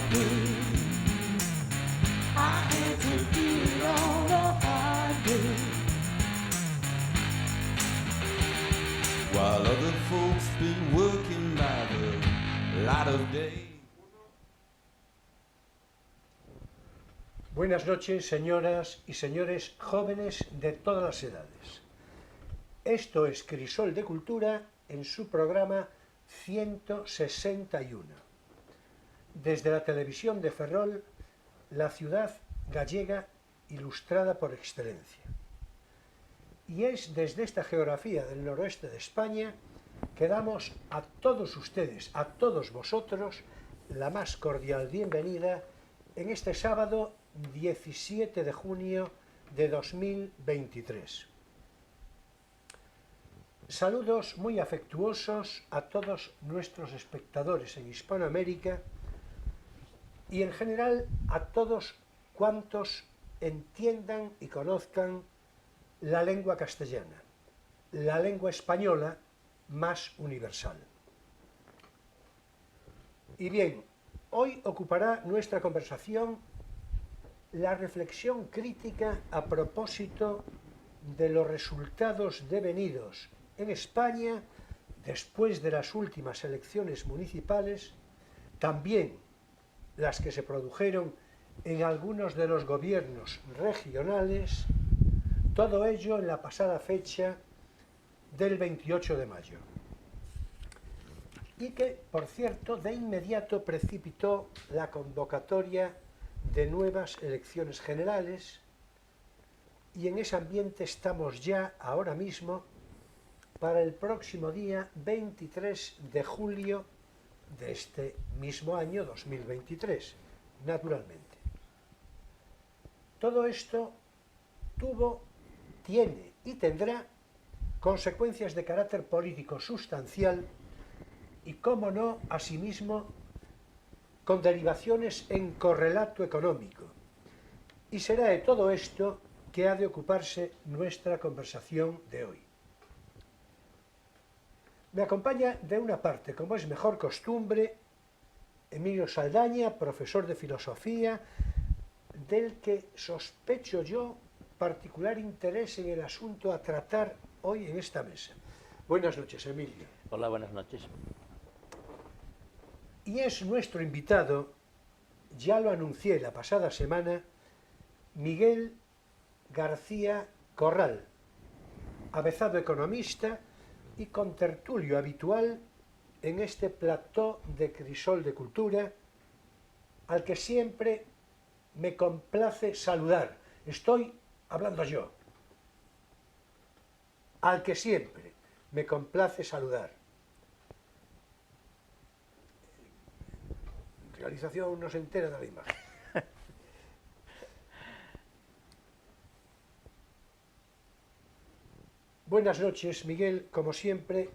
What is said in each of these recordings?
While other folks been working by the light of day. Buenas noches, señoras y señores jóvenes de todas las edades. Esto es Crisol de Cultura en su programa 161. Desde la televisión de Ferrol, la ciudad gallega ilustrada por excelencia. Y es desde esta geografía del noroeste de España que damos a todos ustedes, a todos vosotros, la más cordial bienvenida en este sábado 17 de junio de 2023. Saludos muy afectuosos a todos nuestros espectadores en Hispanoamérica y en general a todos cuantos entiendan y conozcan la lengua castellana, la lengua española más universal. Y bien, hoy ocupará nuestra conversación la reflexión crítica a propósito de los resultados devenidos en España después de las últimas elecciones municipales, también las que se produjeron en algunos de los gobiernos regionales, todo ello en la pasada fecha del 28 de mayo. Y que, por cierto, de inmediato precipitó la convocatoria de nuevas elecciones generales, y en ese ambiente estamos ya ahora mismo para el próximo día 23 de julio de este mismo año 2023, naturalmente. Todo esto tiene y tendrá consecuencias de carácter político sustancial y, cómo no, asimismo, con derivaciones en correlato económico. Y será de todo esto que ha de ocuparse nuestra conversación de hoy. Me acompaña de una parte, como es mejor costumbre, Emilio Saldaña, profesor de filosofía, del que sospecho yo particular interés en el asunto a tratar hoy en esta mesa. Buenas noches, Emilio. Hola, buenas noches. Y es nuestro invitado, ya lo anuncié la pasada semana, Miguel García Corral, avezado economista y contertulio habitual en este plató de Crisol de Cultura, al que siempre me complace saludar. Estoy hablando yo. Al que siempre me complace saludar. Realización no se entera de la imagen. Buenas noches, Miguel, como siempre,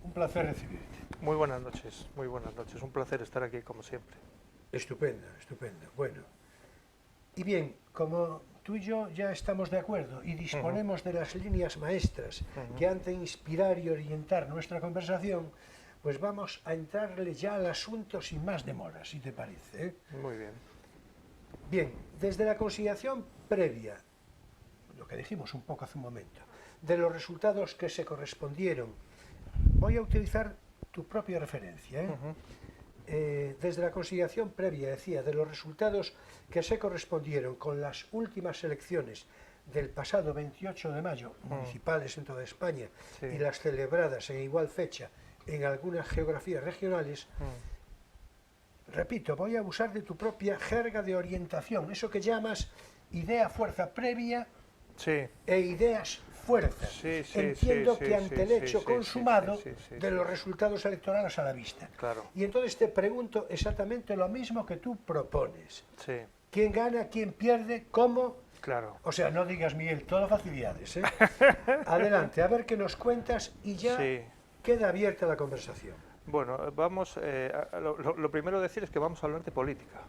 un placer recibirte. Muy buenas noches, un placer estar aquí como siempre. Estupendo, estupendo. Bueno, y bien, como tú y yo ya estamos de acuerdo y disponemos de las líneas maestras que han de inspirar y orientar nuestra conversación, pues vamos a entrarle ya al asunto sin más demora, si te parece, ¿eh? Muy bien. Bien, desde la consideración previa, lo que dijimos un poco hace un momento, de los resultados que se correspondieron, voy a utilizar tu propia referencia, ¿eh? Desde la consideración previa, decía, de los resultados que se correspondieron con las últimas elecciones del pasado 28 de mayo, municipales en toda España, sí, y las celebradas en igual fecha en algunas geografías regionales, repito, voy a abusar de tu propia jerga de orientación, eso que llamas idea fuerza previa, sí, e ideas fuerzas. Sí, sí, entiendo que ante el hecho consumado de los resultados electorales a la vista. Claro. Y entonces te pregunto exactamente lo mismo que tú propones. Sí. ¿Quién gana, quién pierde, cómo? Claro. O sea, no digas, Miguel, todas facilidades, ¿eh? Adelante, a ver qué nos cuentas y ya queda abierta la conversación. Bueno, vamos, lo primero decir es que vamos a hablar de política.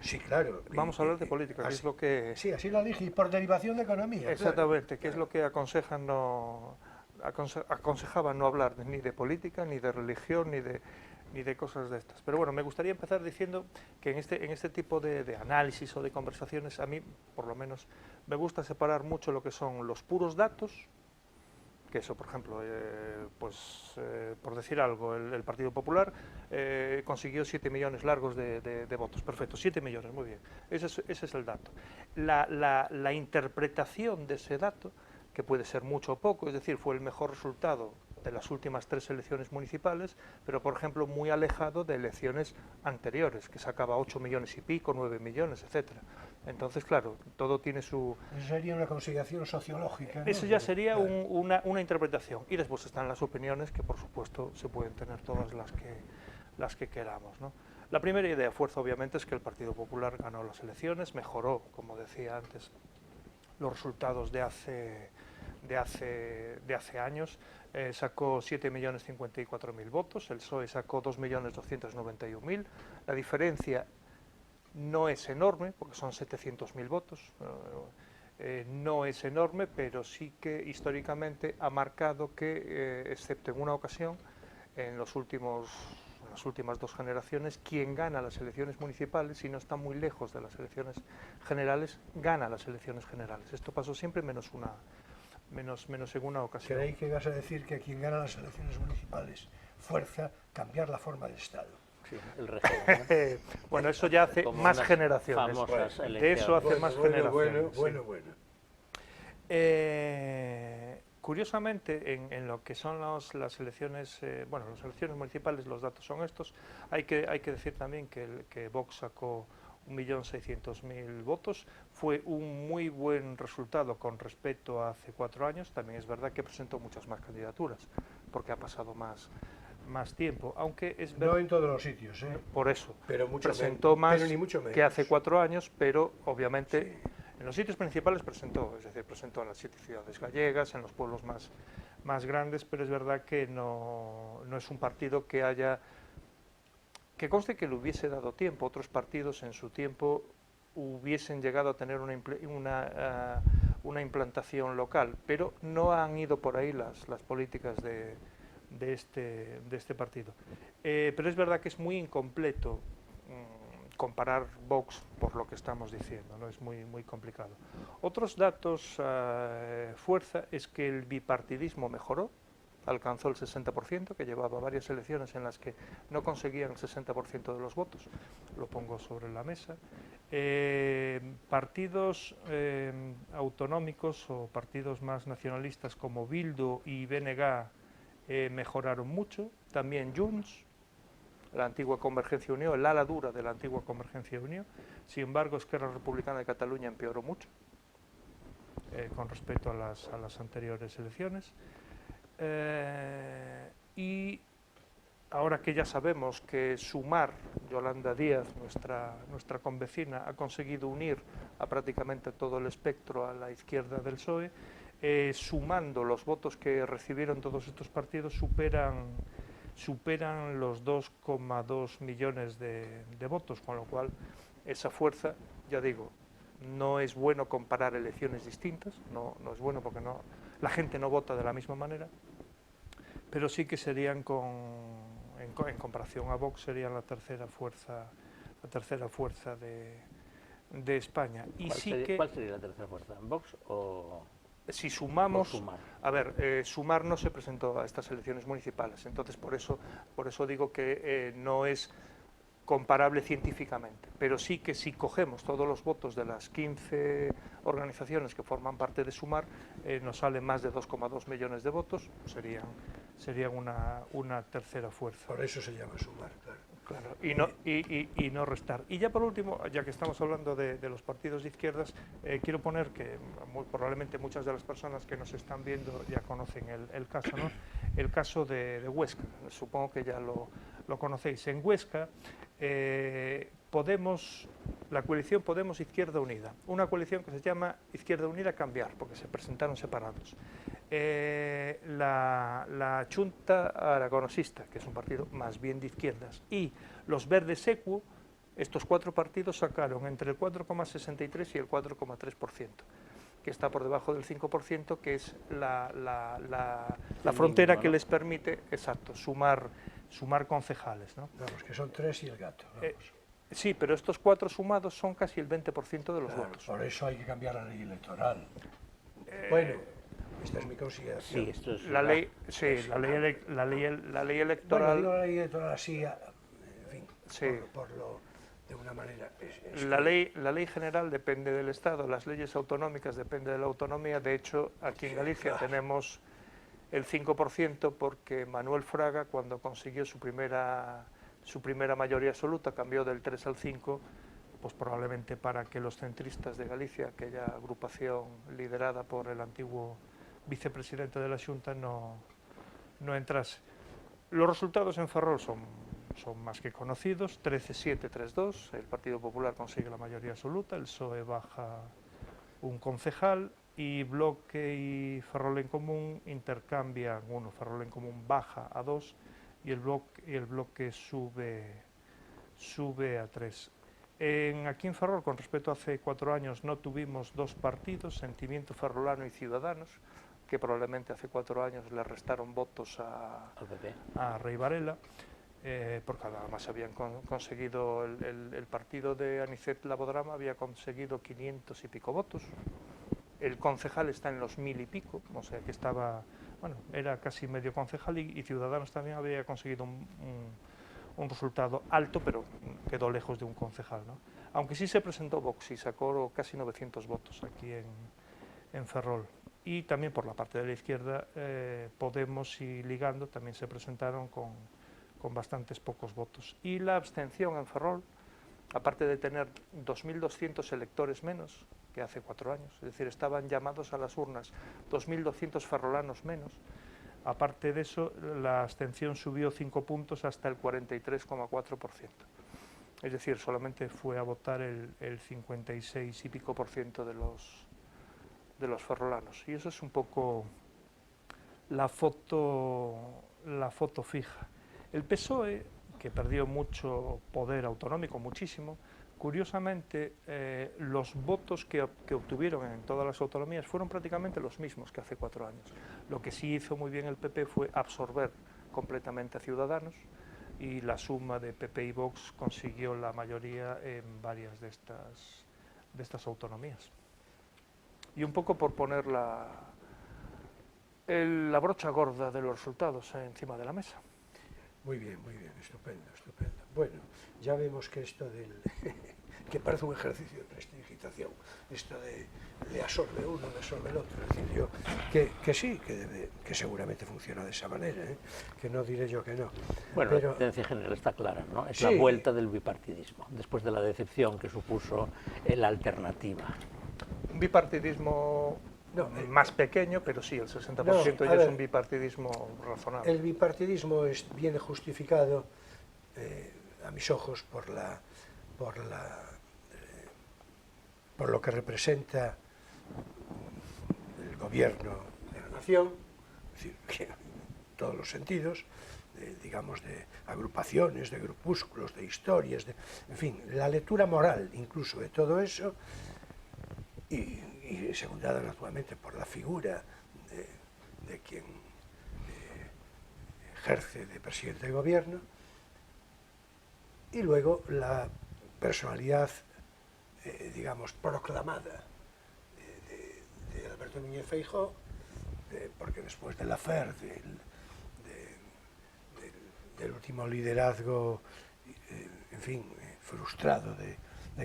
Sí, claro. Vamos a hablar de política, que es lo que... Sí, así lo dije, y por derivación de economía. Exactamente, que es lo que aconsejaban no hablar ni de política, ni de religión, ni de ni de cosas de estas. Pero bueno, me gustaría empezar diciendo que en este tipo de análisis o de conversaciones, a mí, por lo menos, me gusta separar mucho lo que son los puros datos, que eso, por ejemplo, por decir algo, el Partido Popular consiguió 7 millones largos de votos. Perfecto, 7 millones, muy bien. Ese es el dato. La interpretación de ese dato, que puede ser mucho o poco, es decir, fue el mejor resultado de las últimas 3 elecciones municipales, pero, por ejemplo, muy alejado de elecciones anteriores, que sacaba 8 millones y pico, 9 millones, etcétera. Entonces, claro, todo tiene su... Eso sería una consideración sociológica, ¿no? Eso ya sería Claro. una interpretación. Y después están las opiniones, que por supuesto se pueden tener todas las que queramos, ¿no? La primera idea de fuerza, obviamente, es que el Partido Popular ganó las elecciones, mejoró, como decía antes, los resultados de hace años. Sacó 7.054.000 votos, el PSOE sacó 2.291.000. La diferencia no es enorme, porque son 700.000 votos, no es enorme, pero sí que históricamente ha marcado que, excepto en una ocasión, en las últimas 2 generaciones, quien gana las elecciones municipales, y no está muy lejos de las elecciones generales, gana las elecciones generales. Esto pasó siempre menos en una ocasión. Creí que ibas a decir que quien gana las elecciones municipales fuerza cambiar la forma de Estado. Sí, el régimen, ¿no? Bueno, eso ya hace Como más unas generaciones. famosas De elecciones. eso hace más generaciones. Bueno. Curiosamente, en lo que son las elecciones, las elecciones municipales, los datos son estos. Hay que decir también que Vox sacó 1.600.000 votos. Fue un muy buen resultado con respecto a hace 4 años. También es verdad que presentó muchas más candidaturas, porque ha pasado más tiempo, aunque es verdad, No en todos los sitios, ¿eh? por eso, Pero mucho presentó más pero ni mucho menos. que hace 4 años, pero obviamente Sí. en los sitios principales presentó, es decir, presentó en las 7 ciudades gallegas, en los pueblos más grandes, pero es verdad que no es un partido que conste que le hubiese dado tiempo. Otros partidos en su tiempo hubiesen llegado a tener una implantación local, pero no han ido por ahí las políticas de este partido. Pero es verdad que es muy incompleto comparar Vox por lo que estamos diciendo, ¿no? Es muy complicado. Otros datos, fuerza, es que el bipartidismo mejoró, alcanzó el 60%, que llevaba varias elecciones en las que no conseguían el 60% de los votos, lo pongo sobre la mesa. Partidos autonómicos o partidos más nacionalistas como Bildu y BNG mejoraron mucho, también Junts, la antigua Convergencia Unió, el ala dura de la antigua Convergencia Unió. Sin embargo, Esquerra Republicana de Cataluña empeoró mucho con respecto a las anteriores elecciones. Y ahora que ya sabemos que Sumar, Yolanda Díaz, nuestra convecina, ha conseguido unir a prácticamente todo el espectro a la izquierda del PSOE, sumando los votos que recibieron todos estos partidos, superan los 2,2 millones de votos, con lo cual esa fuerza, ya digo, no es bueno comparar elecciones distintas, no es bueno porque la gente no vota de la misma manera, pero sí que serían en comparación a Vox serían la tercera fuerza de España. Y ¿Cuál sería la tercera fuerza? ¿Vox o...? Si sumamos, Sumar. a ver, Sumar no se presentó a estas elecciones municipales, entonces por eso digo que no es comparable científicamente, pero sí que si cogemos todos los votos de las 15 organizaciones que forman parte de Sumar, nos salen más de 2,2 millones de votos, serían una tercera fuerza. Por eso se llama Sumar, claro. Claro, y no restar. Y ya por último, ya que estamos hablando de los partidos de izquierdas, quiero poner que probablemente muchas de las personas que nos están viendo ya conocen el caso, ¿no? El caso de Huesca, supongo que ya lo conocéis. En Huesca, la coalición Podemos Izquierda Unida, una coalición que se llama Izquierda Unida Cambiar, porque se presentaron separados. La Xunta Aragonesista, que es un partido más bien de izquierdas, y los Verdes Equo, estos 4 partidos sacaron entre el 4,63 y el 4,3%, que está por debajo del 5%, que es la frontera que les permite, exacto, sumar sumar concejales, ¿no? Vamos, que son 3 y el gato. Vamos. Sí, pero estos 4 sumados son casi el 20% de los Claro, votos. por eso hay que cambiar la ley electoral. Bueno, esta es mi consideración. Sí, esto es La ley, sí, la ley Bueno, electoral, digo la ley electoral así, en fin, Sí. por lo, de una manera... es la que- ley general depende del Estado, las leyes autonómicas dependen de la autonomía. De hecho, aquí en Galicia claro. tenemos el 5% porque Manuel Fraga, cuando consiguió su primera mayoría absoluta, cambió del 3 al 5, pues probablemente para que los centristas de Galicia, aquella agrupación liderada por el antiguo vicepresidente de la Xunta, no entrase. Los resultados en Ferrol son más que conocidos: 13-7, 3-2, el Partido Popular consigue la mayoría absoluta, el PSOE baja un concejal y Bloque y Ferrol en Común intercambian uno. Ferrol en Común baja a 2 y el Bloque sube a 3. Aquí en Ferrol, con respecto a hace 4 años, no tuvimos 2 partidos, Sentimiento Ferrolano y Ciudadanos, que probablemente hace 4 años le restaron votos al PP. a Rey Varela, porque además habían conseguido, el partido de Anicet Labodrama había conseguido 500 y pico votos, el concejal está en los 1000 y pico, o sea que estaba, bueno, era casi medio concejal, y Ciudadanos también había conseguido un resultado alto, pero quedó lejos de un concejal, ¿no? Aunque sí se presentó Vox y sacó casi 900 votos aquí en Ferrol. Y también por la parte de la izquierda, Podemos y Ligando también se presentaron con bastantes pocos votos. Y la abstención en Ferrol, aparte de tener 2.200 electores menos que hace 4 años, es decir, estaban llamados a las urnas 2.200 ferrolanos menos, aparte de eso, la abstención subió 5 puntos hasta el 43,4%. Es decir, solamente fue a votar el 56 y pico por ciento de los ferrolanos. Y eso es un poco la foto fija. El PSOE, que perdió mucho poder autonómico, muchísimo, curiosamente, los votos que obtuvieron en todas las autonomías fueron prácticamente los mismos que hace 4 años. Lo que sí hizo muy bien el PP fue absorber completamente a Ciudadanos, y la suma de PP y Vox consiguió la mayoría en varias de estas autonomías. Y un poco por poner la brocha gorda de los resultados encima de la mesa. Muy bien, estupendo, estupendo. Bueno, ya vemos que esto que parece un ejercicio de prestigitación, esto le absorbe uno, le absorbe el otro, es decir, yo, que sí, que seguramente funciona de esa manera, que no diré yo que no. Bueno, pero, la tendencia general está clara, ¿no? Es sí, la vuelta del bipartidismo, después de la decepción que supuso la alternativa. Un bipartidismo más pequeño, pero sí, el 60% ya es un bipartidismo razonable. El bipartidismo viene justificado, a mis ojos, por lo que representa el gobierno de la nación, es decir, que en todos los sentidos, digamos, de agrupaciones, de grupúsculos, de historias, en fin, la lectura moral incluso de todo eso, y secundada naturalmente por la figura de quien ejerce de presidente de gobierno, y luego la personalidad, digamos, proclamada de Alberto Núñez Feijóo, porque después del affair, del último liderazgo, en fin, frustrado de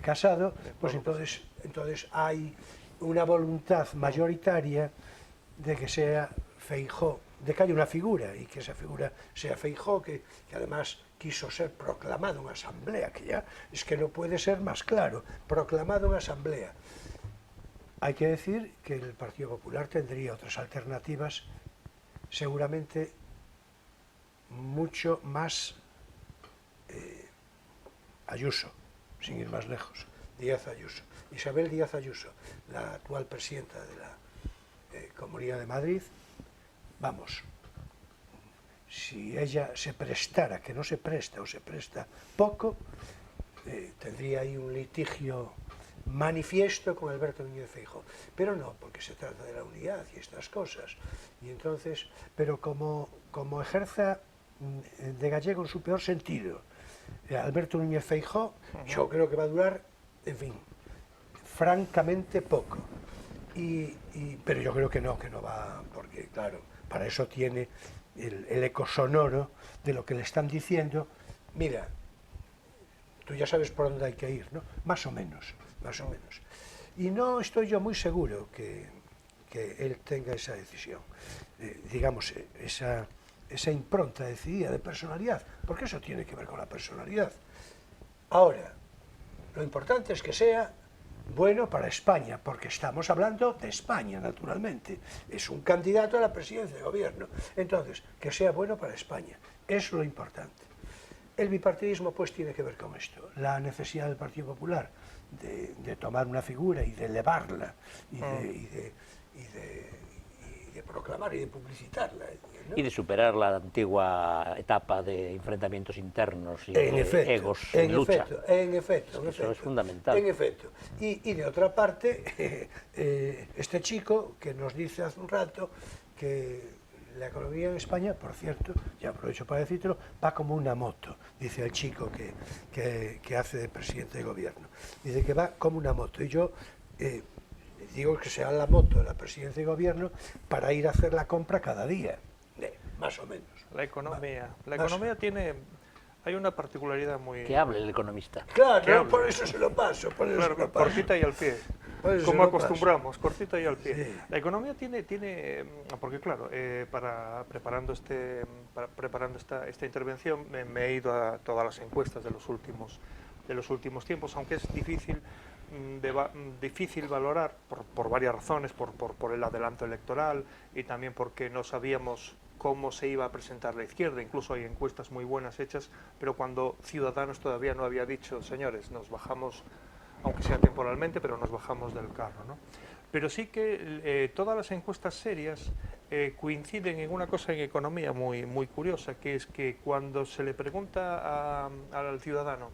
Casado, pues entonces hay una voluntad mayoritaria de que sea Feijóo, de que haya una figura, y que esa figura sea Feijóo, que además quiso ser proclamado en asamblea, que ya es que no puede ser más claro, proclamado en asamblea. Hay que decir que el Partido Popular tendría otras alternativas, seguramente mucho más Ayuso, sin ir más lejos, Díaz Ayuso. Isabel Díaz Ayuso, la actual presidenta de la Comunidad de Madrid, vamos, si ella se prestara, que no se presta o se presta poco, tendría ahí un litigio manifiesto con Alberto Núñez Feijóo, pero no, porque se trata de la unidad y estas cosas, y entonces, pero como ejerza de gallego en su peor sentido. Alberto Núñez Feijóo, yo creo que va a durar, en fin, francamente poco. Pero yo creo que no va, porque claro, para eso tiene el eco sonoro de lo que le están diciendo. Mira, tú ya sabes por dónde hay que ir, ¿no? Más o menos. Y no estoy yo muy seguro que él tenga esa decisión, digamos, esa impronta decidida de personalidad, porque eso tiene que ver con la personalidad. Ahora, lo importante es que sea bueno para España, porque estamos hablando de España, naturalmente. Es un candidato a la presidencia de gobierno. Entonces, que sea bueno para España, es lo importante. El bipartidismo pues tiene que ver con esto, la necesidad del Partido Popular de tomar una figura y de elevarla y de proclamar y de publicitarla, ¿no? Y de superar la antigua etapa de enfrentamientos internos y de egos en lucha. En efecto. Eso es fundamental. En efecto. Y de otra parte, este chico que nos dice hace un rato que la economía en España, por cierto, ya aprovecho para decírtelo, va como una moto, dice el chico que hace de presidente de gobierno. Dice que va como una moto. Y yo digo que sea la moto de la presidencia de gobierno para ir a hacer la compra cada día, más o menos. La economía tiene... Hay una particularidad muy... Que hable el economista. Claro, por eso se lo paso. Cortita y al pie. Como acostumbramos, cortita y al pie. Sí. La economía tiene porque claro, preparando esta intervención me he ido a todas las encuestas de los últimos tiempos, aunque es difícil valorar por varias razones, por el adelanto electoral y también porque no sabíamos cómo se iba a presentar la izquierda. Incluso hay encuestas muy buenas hechas, pero cuando Ciudadanos todavía no había dicho, señores, nos bajamos, aunque sea temporalmente, pero nos bajamos del carro, ¿no? Pero sí que todas las encuestas serias coinciden en una cosa en economía muy curiosa, que es que cuando se le pregunta al ciudadano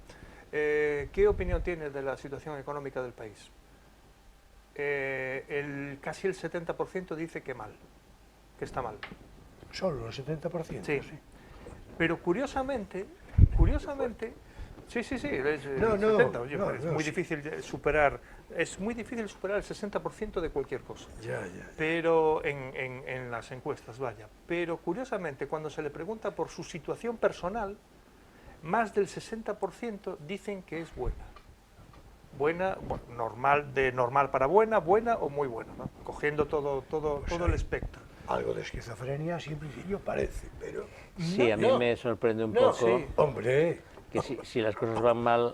¿qué opinión tiene de la situación económica del país? Casi el 70% dice que mal, que está mal. Solo el 70%. Sí. Pero curiosamente, sí, es 70. Es muy difícil superar el 60% de cualquier cosa. Ya. Pero en las encuestas, vaya. Pero curiosamente, cuando se le pregunta por su situación personal, más del 60% dicen que es buena. Buena, normal para buena o muy buena, ¿no? Cogiendo todo el espectro. Algo de esquizofrenia, así en principio parece, pero... Sí, a mí me sorprende un poco sí. Hombre, que si las cosas van mal,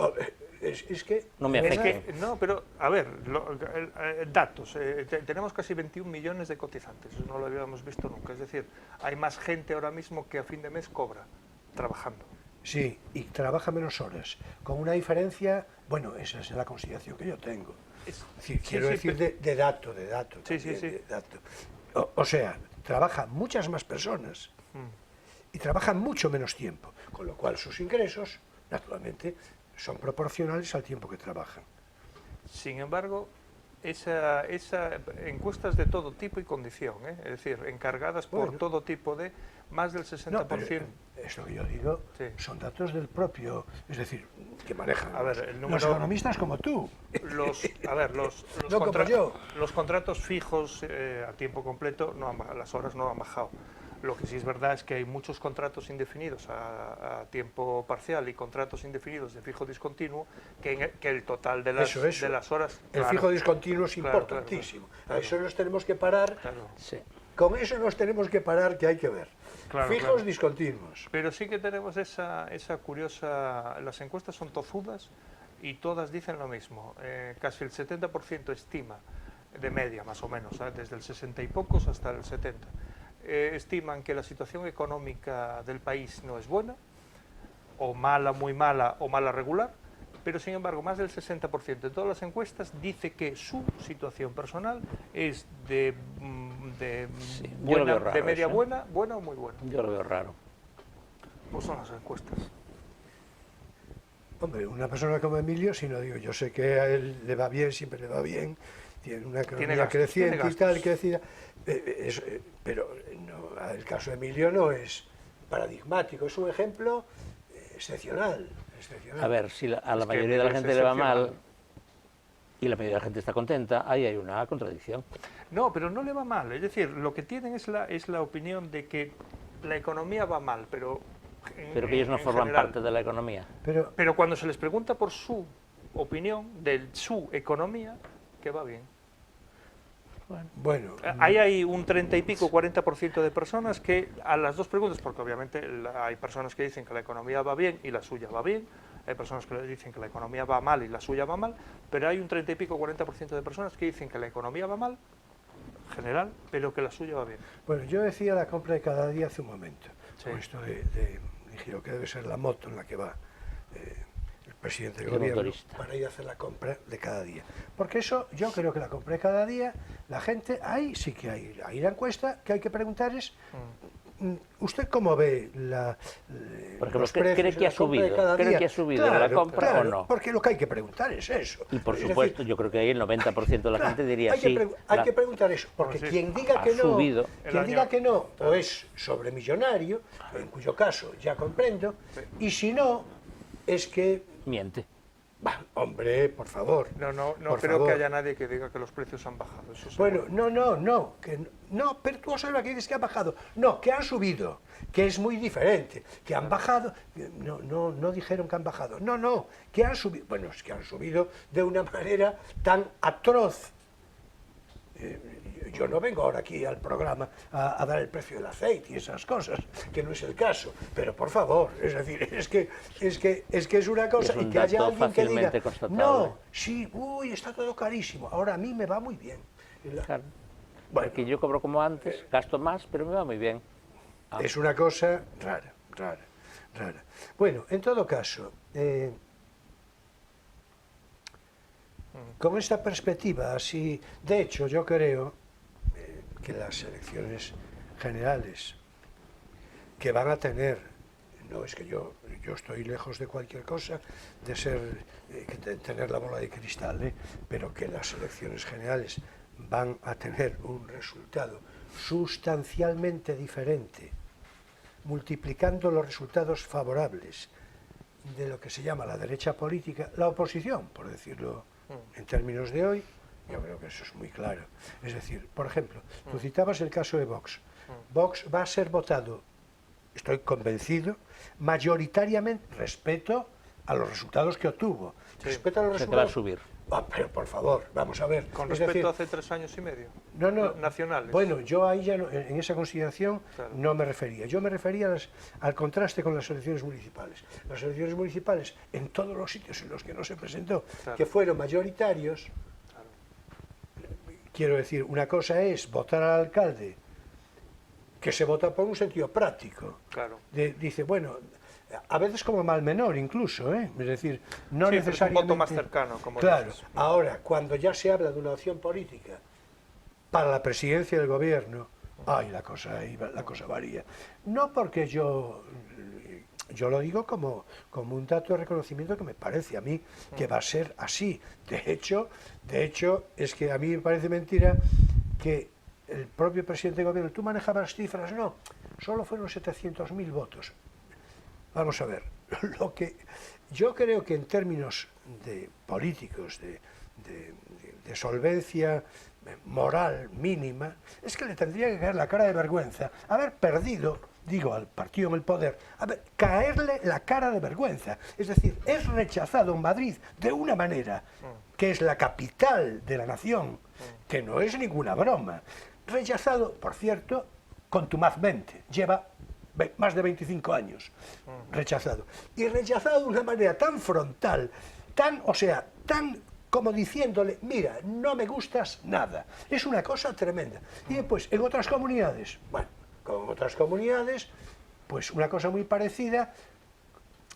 es que... no me afecta. Pero a ver, datos. Tenemos casi 21 millones de cotizantes, eso no lo habíamos visto nunca. Es decir, hay más gente ahora mismo que a fin de mes cobra trabajando. Sí, y trabaja menos horas, con una diferencia, bueno, esa es la consideración que yo tengo. Quiero decir de dato. Sí. De dato. O sea, trabajan muchas más personas y trabajan mucho menos tiempo, con lo cual sus ingresos, naturalmente, son proporcionales al tiempo que trabajan. Sin embargo, encuestas de todo tipo y condición, es decir, encargadas por todo tipo de más del 60%. No, pero es lo que yo digo, sí. Son datos del propio, es decir, que manejan los economistas como tú. Los contratos fijos a tiempo completo, las horas no han bajado. Lo que sí es verdad es que hay muchos contratos indefinidos a tiempo parcial y contratos indefinidos de fijo discontinuo que el total de las horas... El fijo discontinuo es importantísimo. Claro. A eso nos tenemos que parar. Claro. Sí. Con eso nos tenemos que parar, que hay que ver. Fijos discontinuos. Pero sí que tenemos esa curiosa... Las encuestas son tozudas y todas dicen lo mismo. Casi el 70% estima, de media más o menos, desde el 60 y pocos hasta el 70%. Estiman que la situación económica del país no es buena, o mala, muy mala, o mala regular, pero sin embargo más del 60% de todas las encuestas dice que su situación personal es de media buena o muy buena. Yo lo veo raro. Pues son las encuestas. Hombre, una persona como Emilio, si no digo, yo sé que a él le va bien, siempre le va bien, tiene una economía creciente y tal, crecida, pero no, el caso de Emilio no es paradigmático, es un ejemplo excepcional. A ver, si a la Es que mayoría de la es gente le va mal excepcional. y la mayoría de la gente está contenta, ahí hay una contradicción. No, pero no le va mal. Es decir, lo que tienen es la opinión de que la economía va mal, pero... Pero que ellos no forman parte de la economía. Pero cuando se les pregunta por su opinión de su economía, que va bien. Bueno, Ahí hay un 30 y pico, 40% de personas que a las dos preguntas, porque obviamente hay personas que dicen que la economía va bien y la suya va bien, hay personas que dicen que la economía va mal y la suya va mal, pero hay un 30 y pico, 40% de personas que dicen que la economía va mal, general, pero que la suya va bien. bueno, yo decía la compra de cada día hace un momento. Sí. Con esto dije yo que debe ser la moto en la que va el presidente del El gobierno motorista. para ir a hacer la compra de cada día. Porque eso, yo creo que la compra de cada día, la gente, ahí sí que hay la encuesta, que hay que preguntar es, ¿usted cómo ve Por ejemplo, los ¿cree precios que de ha la compra de subido? cada ¿Cree día? que ha subido la compra o no? Porque lo que hay que preguntar es eso. Y por Es supuesto, decir, yo creo que ahí el 90% de la claro, gente diría hay que sí. hay que preguntar eso, porque Pues sí. quien diga Ha que no, subido. quien diga que no, o es sobremillonario, en cuyo caso ya comprendo, y si no, es que, Miente. bah, hombre, por favor. No por creo favor. que haya nadie que diga que los precios han bajado. Eso Bueno, seguro. no, pero tú observa que dices que han bajado. No, que han subido, que es muy diferente. Que han bajado, no dijeron que han bajado. No, que han subido. Bueno, es que han subido de una manera tan atroz. Yo no vengo ahora aquí al programa a dar el precio del aceite y esas cosas, que no es el caso. Pero por favor, es decir, es que es una cosa Es un y que haya dato alguien que diga, fácilmente constatable. no, sí, uy, está todo carísimo. Ahora a mí me va muy bien. Claro. Bueno, Porque yo cobro como antes, gasto más, pero me va muy bien. es una cosa rara. Bueno, en todo caso, con esta perspectiva así, de hecho, yo creo que las elecciones generales que van a tener, no es que yo estoy lejos de cualquier cosa, de ser, tener la bola de cristal, pero que las elecciones generales van a tener un resultado sustancialmente diferente, multiplicando los resultados favorables de lo que se llama la derecha política, la oposición, por decirlo en términos de hoy, yo creo que eso es muy claro. Es decir, por ejemplo, tú citabas el caso de Vox. Vox va a ser votado, estoy convencido, mayoritariamente, respeto a los resultados que obtuvo. Sí. Respeto a los O sea, que va a resultados. subir. Pero por favor, vamos a ver. Con Es respecto decir, a hace 3 años y medio. no, Nacionales. Bueno, yo ahí ya en esa consideración Claro. no me refería. Yo me refería al contraste con las elecciones municipales. Las elecciones municipales, en todos los sitios en los que no se presentó, Claro. que fueron mayoritarios, Claro. quiero decir, una cosa es votar al alcalde, que se vota por un sentido práctico. Claro. Dice, bueno, a veces como mal menor incluso, ¿eh? Es decir, no Sí, pero es un necesariamente... voto más cercano, como Claro, dices. ahora, cuando ya se habla de una opción política para la presidencia del gobierno, ay, la cosa varía. No porque yo lo digo como un dato de reconocimiento que me parece a mí que va a ser así. De hecho, es que a mí me parece mentira que el propio presidente del gobierno, tú manejabas cifras, no, solo fueron 700.000 votos. Vamos a ver, yo creo que en términos de políticos, de solvencia moral mínima, es que le tendría que caer la cara de vergüenza haber perdido, digo, al partido en el poder, caerle la cara de vergüenza. Es decir, es rechazado en Madrid de una manera que es la capital de la nación, que no es ninguna broma. Rechazado, por cierto, contumazmente, lleva más de 25 años rechazado. Y rechazado de una manera tan frontal, tan como diciéndole, mira, no me gustas nada. Es una cosa tremenda. Y después, en otras comunidades, bueno, como en otras comunidades, pues una cosa muy parecida,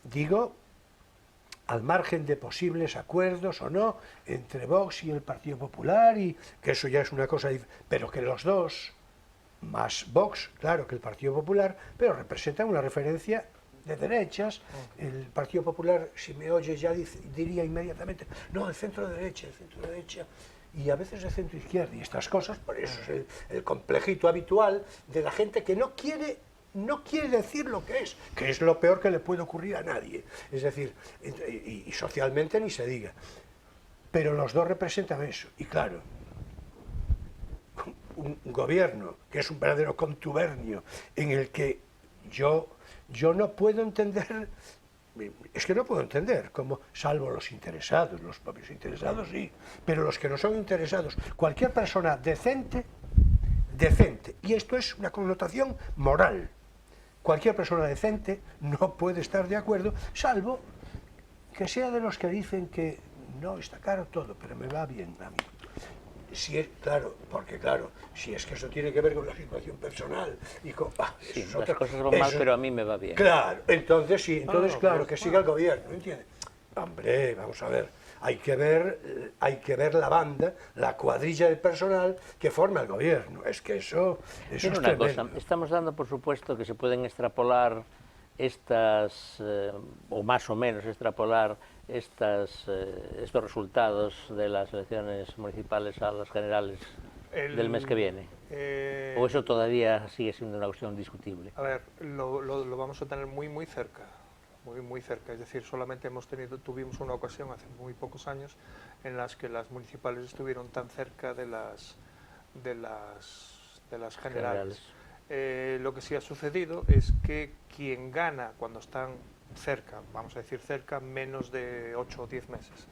digo, al margen de posibles acuerdos o no, entre Vox y el Partido Popular, y que eso ya es una cosa, pero que los dos, más Vox, claro, que el Partido Popular, pero representan una referencia de derechas. El Partido Popular, si me oye, ya diría inmediatamente, no, el centro derecha, y a veces el centro izquierda, y estas cosas, por eso es el complejito habitual de la gente que no quiere no quiere decir lo que es lo peor que le puede ocurrir a nadie. Es decir, y socialmente ni se diga. Pero los dos representan eso. Y claro, un gobierno que es un verdadero contubernio en el que yo no puedo entender, es que no puedo entender cómo, salvo los interesados, los propios interesados sí, pero los que no son interesados, cualquier persona decente, y esto es una connotación moral, cualquier persona decente no puede estar de acuerdo, salvo que sea de los que dicen que no, está caro todo, pero me va bien a mí. Si es, claro, porque claro, si es que eso tiene que ver con la situación personal y con... sí, las cosas van mal, pero a mí me va bien. Claro, entonces sí, entonces claro, que siga el gobierno, ¿entiendes? Hombre, vamos a ver, hay que ver la banda, la cuadrilla de personal que forma el gobierno, es que eso es una tremendo. cosa, estamos dando por supuesto que se pueden extrapolar estas, o más o menos extrapolar estos resultados de las elecciones municipales a las generales del mes que viene. ¿O eso todavía sigue siendo una cuestión discutible? A ver, lo vamos a tener muy cerca, muy cerca. Es decir, solamente tuvimos una ocasión hace muy pocos años en las que las municipales estuvieron tan cerca de las generales. Lo que sí ha sucedido es que quien gana cuando están cerca, vamos a decir cerca, menos de 8 o 10 meses,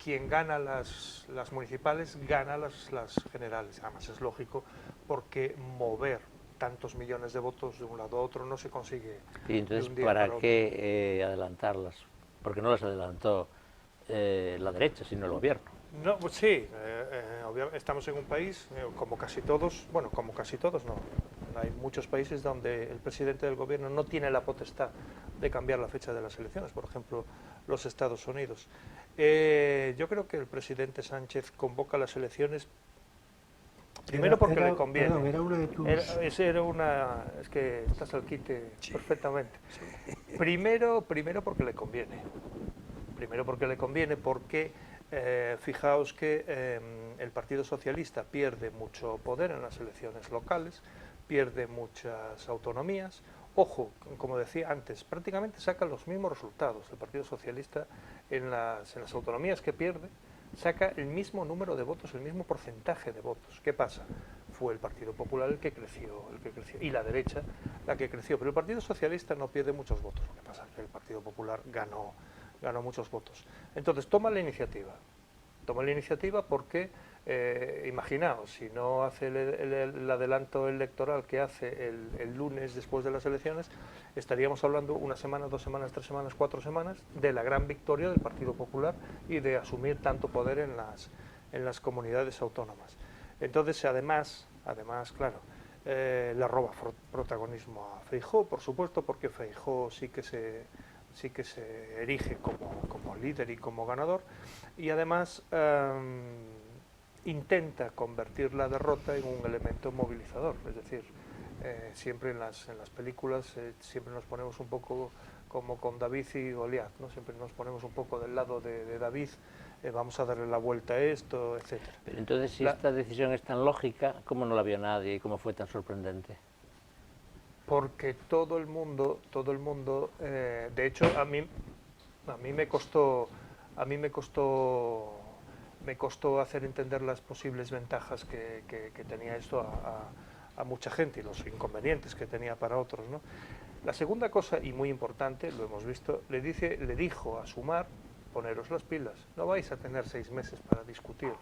quien gana las municipales gana las generales. Además es lógico porque mover tantos millones de votos de un lado a otro no se consigue. Y entonces, ¿para qué adelantarlas? Porque no las adelantó la derecha, sino el gobierno. No, pues sí, estamos en un país, como casi todos, bueno, como casi todos no, hay muchos países donde el presidente del gobierno no tiene la potestad de cambiar la fecha de las elecciones, por ejemplo, los Estados Unidos. Yo creo que el presidente Sánchez convoca las elecciones primero porque le conviene. Perdón, era una de tus... Es que estás al quite sí, perfectamente. Sí. Primero porque le conviene. Primero porque le conviene, porque fijaos que el Partido Socialista pierde mucho poder en las elecciones locales, pierde muchas autonomías. Ojo, como decía antes, prácticamente saca los mismos resultados. El Partido Socialista en las autonomías que pierde saca el mismo número de votos, el mismo porcentaje de votos. ¿Qué pasa? Fue el Partido Popular el que creció, y la derecha la que creció. Pero el Partido Socialista no pierde muchos votos. Lo que pasa es que el Partido Popular ganó muchos votos. Entonces toma la iniciativa porque, imaginaos, si no hace el adelanto electoral que hace el lunes después de las elecciones, estaríamos hablando una semana, 2 semanas, 3 semanas, 4 semanas de la gran victoria del Partido Popular y de asumir tanto poder en las comunidades autónomas. Entonces, además, claro, le roba protagonismo a Feijóo, por supuesto, porque Feijóo sí que se erige como líder y como ganador, y además intenta convertir la derrota en un elemento movilizador. Es decir, siempre en las películas siempre nos ponemos un poco como con David y Goliat, ¿no? Siempre nos ponemos un poco del lado de David, vamos a darle la vuelta a esto, etcétera. Pero entonces, si esta decisión es tan lógica, ¿cómo no la vio nadie y cómo fue tan sorprendente? Porque todo el mundo, de hecho a mí me costó hacer entender las posibles ventajas que tenía esto a mucha gente y los inconvenientes que tenía para otros, ¿no? La segunda cosa, y muy importante, lo hemos visto, le dijo a Sumar: poneros las pilas, no vais a tener 6 meses para discutir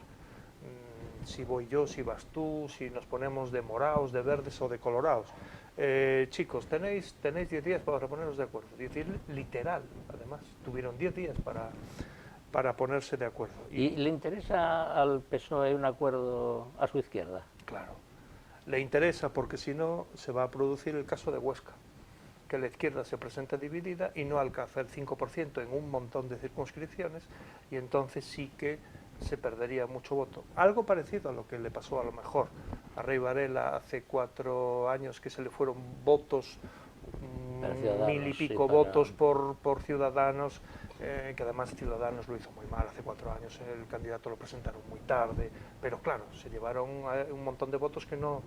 si voy yo, si vas tú, si nos ponemos de morados, de verdes o de colorados. Chicos, tenéis 10 días para poneros de acuerdo. Es decir, literal, además, tuvieron 10 días para ponerse de acuerdo. ¿Y le interesa al PSOE un acuerdo a su izquierda? Claro, le interesa porque si no se va a producir el caso de Huesca, que la izquierda se presenta dividida y no alcanza el 5% en un montón de circunscripciones, y entonces sí que se perdería mucho voto. Algo parecido a lo que le pasó a lo mejor a Rey Varela hace 4 años, que se le fueron votos Ciudadanos, 1000 y sí, pico para- votos por Ciudadanos, que además Ciudadanos lo hizo muy mal hace 4 años, el candidato lo presentaron muy tarde, pero claro, se llevaron un montón de votos que no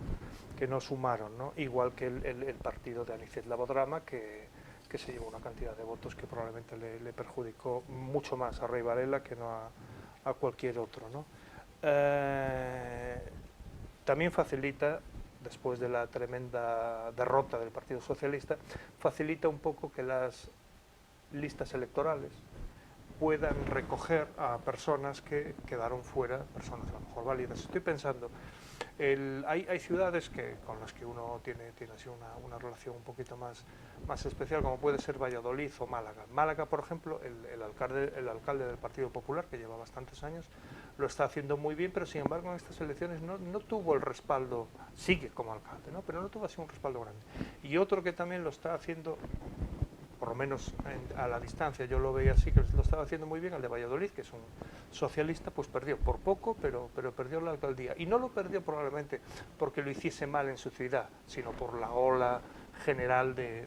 sumaron, ¿no? Igual que el partido de Anicet Labodrama, que se llevó una cantidad de votos que probablemente le perjudicó mucho más a Rey Varela que no a cualquier otro, ¿no? También facilita, después de la tremenda derrota del Partido Socialista, facilita un poco que las listas electorales puedan recoger a personas que quedaron fuera, personas a lo mejor válidas. Estoy pensando, hay ciudades con las que uno tiene así una relación un poquito más especial, como puede ser Valladolid o Málaga. Málaga, por ejemplo, el alcalde del Partido Popular, que lleva bastantes años, lo está haciendo muy bien, pero sin embargo en estas elecciones no tuvo el respaldo, sigue como alcalde, ¿no? Pero no tuvo así un respaldo grande. Y otro que también lo está haciendo, por lo menos a la distancia yo lo veía así, que lo estaba haciendo muy bien, el de Valladolid, que es un socialista, pues perdió por poco, pero perdió la alcaldía. Y no lo perdió probablemente porque lo hiciese mal en su ciudad, sino por la ola general de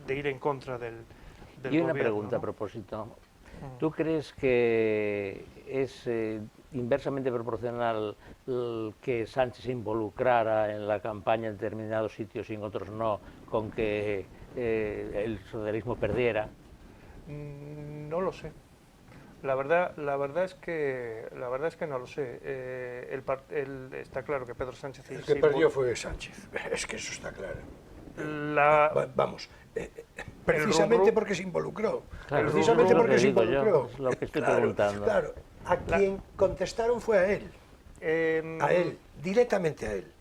ir en contra del Y una gobierno, pregunta ¿no? a propósito. ¿Tú crees que es inversamente proporcional que Sánchez se involucrara en la campaña en determinados sitios y en otros no, con que el socialismo perdiera? No lo sé. La verdad es que no lo sé. Está claro que Pedro Sánchez El que perdió fue Sánchez, es que eso está claro. Vamos, precisamente rum-rum. porque se involucró. Claro, Precisamente es lo porque que se digo yo, involucró. es lo que estoy Claro, preguntando. Claro, a quien contestaron fue a él, directamente a él.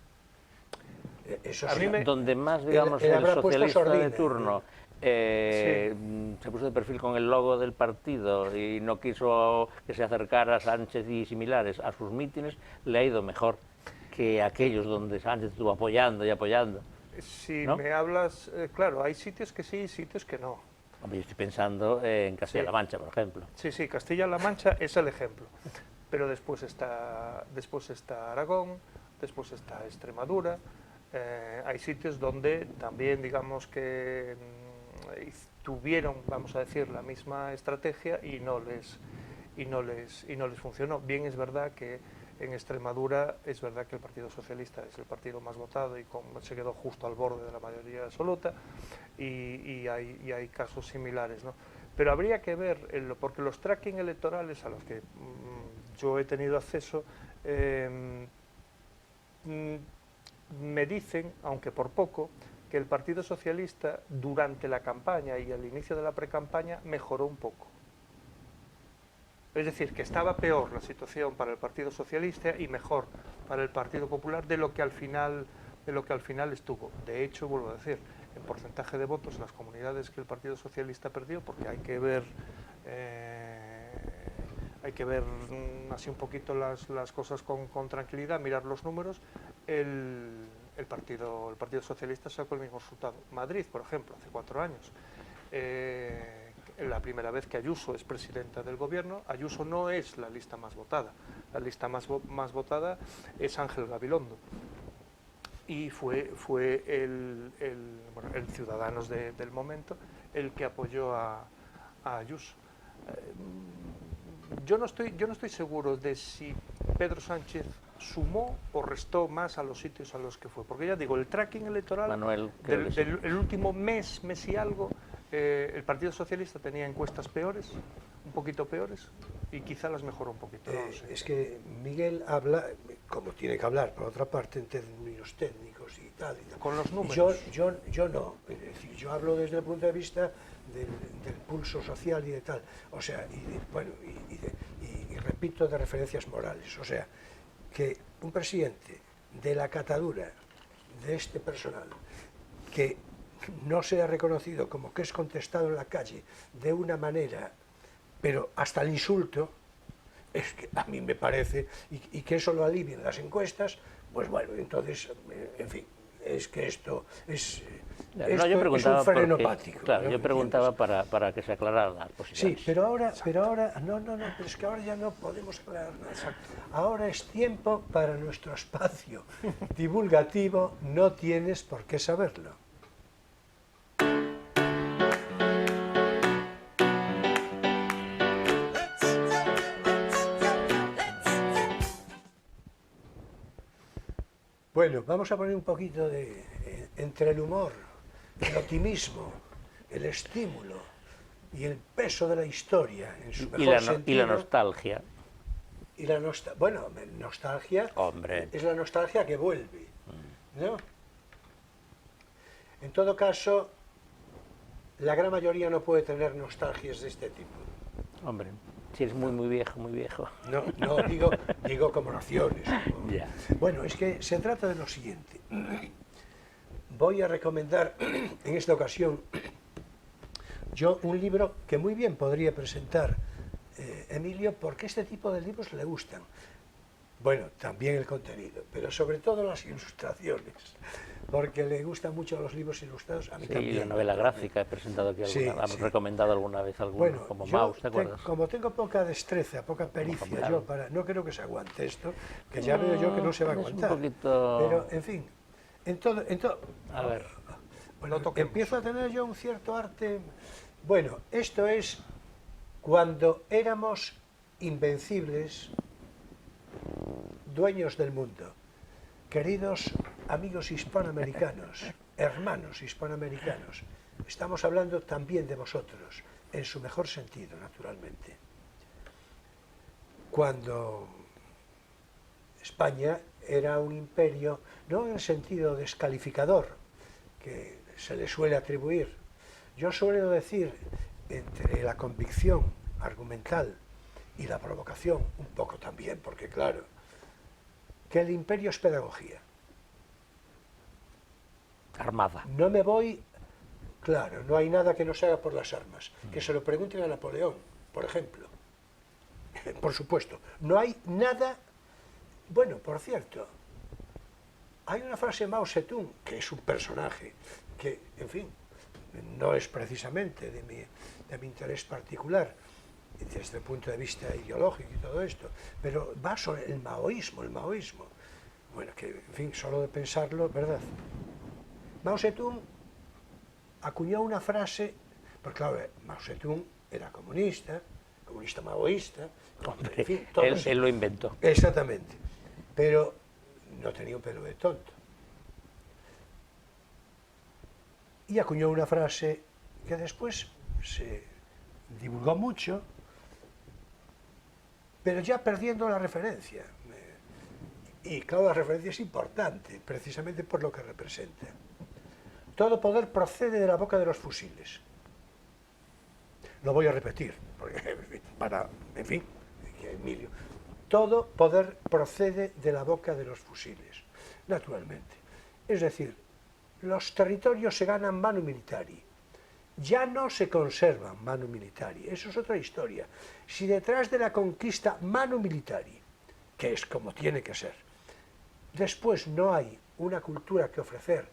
Eso A sí. mí me- Donde más, digamos, él el habrá puesto socialista de sordina. turno se puso de perfil con el logo del partido y no quiso que se acercara Sánchez y similares a sus mítines, le ha ido mejor que aquellos donde Sánchez estuvo apoyando y apoyando. Si ¿No? me hablas, claro, hay sitios que sí y sitios que no. Hombre, yo estoy pensando en Castilla-La Mancha, por ejemplo. Sí, Castilla-La Mancha es el ejemplo. Pero después está Aragón, después está Extremadura. Hay sitios donde también, digamos que tuvieron, vamos a decir, la misma estrategia y no les funcionó. Bien es verdad que en Extremadura es verdad que el Partido Socialista es el partido más votado y se quedó justo al borde de la mayoría absoluta y hay casos similares, ¿no? Pero habría que ver, porque los tracking electorales a los que yo he tenido acceso me dicen, aunque por poco, que el Partido Socialista durante la campaña y al inicio de la precampaña mejoró un poco. Es decir, que estaba peor la situación para el Partido Socialista y mejor para el Partido Popular de lo que al final estuvo. De hecho, vuelvo a decir, en porcentaje de votos las comunidades que el Partido Socialista perdió, porque hay que ver así un poquito las cosas con tranquilidad, mirar los números. El Partido Socialista sacó el mismo resultado. Madrid, por ejemplo, hace 4 años. La primera vez que Ayuso es presidenta del gobierno, Ayuso no es la lista más votada. La lista más votada es Ángel Gabilondo. Y fue el Ciudadanos del momento el que apoyó a Ayuso. Yo no estoy seguro de si Pedro Sánchez sumó o restó más a los sitios a los que fue. Porque ya digo, el tracking electoral Manuel, creo que sí. del último mes y algo, el Partido Socialista tenía encuestas peores, un poquito peores, y quizá las mejoró un poquito, no lo sé. Es que Miguel habla, como tiene que hablar, por otra parte, en términos técnicos y tal. Con los números. Yo no, es decir, yo hablo desde el punto de vista del pulso social y de tal, o sea, y repito, de referencias morales, o sea, que un presidente de la catadura de este personal, que no sea reconocido como que es contestado en la calle de una manera, pero hasta el insulto, es que a mí me parece, y que eso lo alivien las encuestas, pues bueno, entonces, en fin, es que esto es... No, esto yo preguntaba es un frenopático. claro, ¿no? yo preguntaba para que se aclararan las posibilidades. Sí, pero ahora, no, pero es que ahora ya no podemos aclarar nada. Ahora es tiempo para nuestro espacio divulgativo, no tienes por qué saberlo. Bueno, vamos a poner un poquito de entre el humor, el optimismo, el estímulo y el peso de la historia en su mejor sentido. Y la nostalgia. Y la bueno, nostalgia. Hombre. Es la nostalgia que vuelve, ¿no? En todo caso, la gran mayoría no puede tener nostalgias de este tipo. Hombre, si eres muy viejo, muy viejo. No, digo como nociones. Ya. Bueno, es que se trata de lo siguiente. Voy a recomendar en esta ocasión yo un libro que muy bien podría presentar Emilio, porque este tipo de libros le gustan. Bueno, también el contenido, pero sobre todo las ilustraciones, porque le gustan mucho los libros ilustrados. A mí Sí, también. la novela gráfica he presentado aquí hemos recomendado alguna vez alguno, Bueno, como yo Maus, ¿te acuerdas? como tengo poca destreza, poca pericia, claro. no creo que se aguante esto, que ya veo yo que no se va a es un aguantar. poquito... Pero, en fin, en todo, A ver, bueno, No toquemos. empiezo a tener yo un cierto arte. Bueno, esto es cuando éramos invencibles, dueños del mundo. Queridos amigos hispanoamericanos, hermanos hispanoamericanos, estamos hablando también de vosotros, en su mejor sentido, naturalmente. Cuando España era un imperio, no en el sentido descalificador que se le suele atribuir, yo suelo decir, entre la convicción argumental y la provocación, un poco también, porque claro, que el imperio es pedagogía. armada. No me voy, claro, no hay nada que no se haga por las armas. Que se lo pregunten a Napoleón, por ejemplo. Por supuesto, no hay nada... Bueno, por cierto, hay una frase de Mao Zedong, que es un personaje, que, en fin, no es precisamente de mi interés particular, desde el punto de vista ideológico y todo esto, pero va sobre el maoísmo. Bueno, que, en fin, solo de pensarlo, ¿verdad? Mao Zedong acuñó una frase, porque claro, Mao Zedong era comunista maoísta, Hombre, en fin, él lo inventó. Exactamente, pero no tenía un pelo de tonto. Y acuñó una frase que después se divulgó mucho, pero ya perdiendo la referencia. Y claro, la referencia es importante, precisamente por lo que representa. Todo poder procede de la boca de los fusiles. Lo voy a repetir, porque, en fin, Emilio. Todo poder procede de la boca de los fusiles, naturalmente. Es decir, los territorios se ganan manu militari. Ya no se conservan manu militari, eso es otra historia. Si detrás de la conquista manu militari, que es como tiene que ser, después no hay una cultura que ofrecer,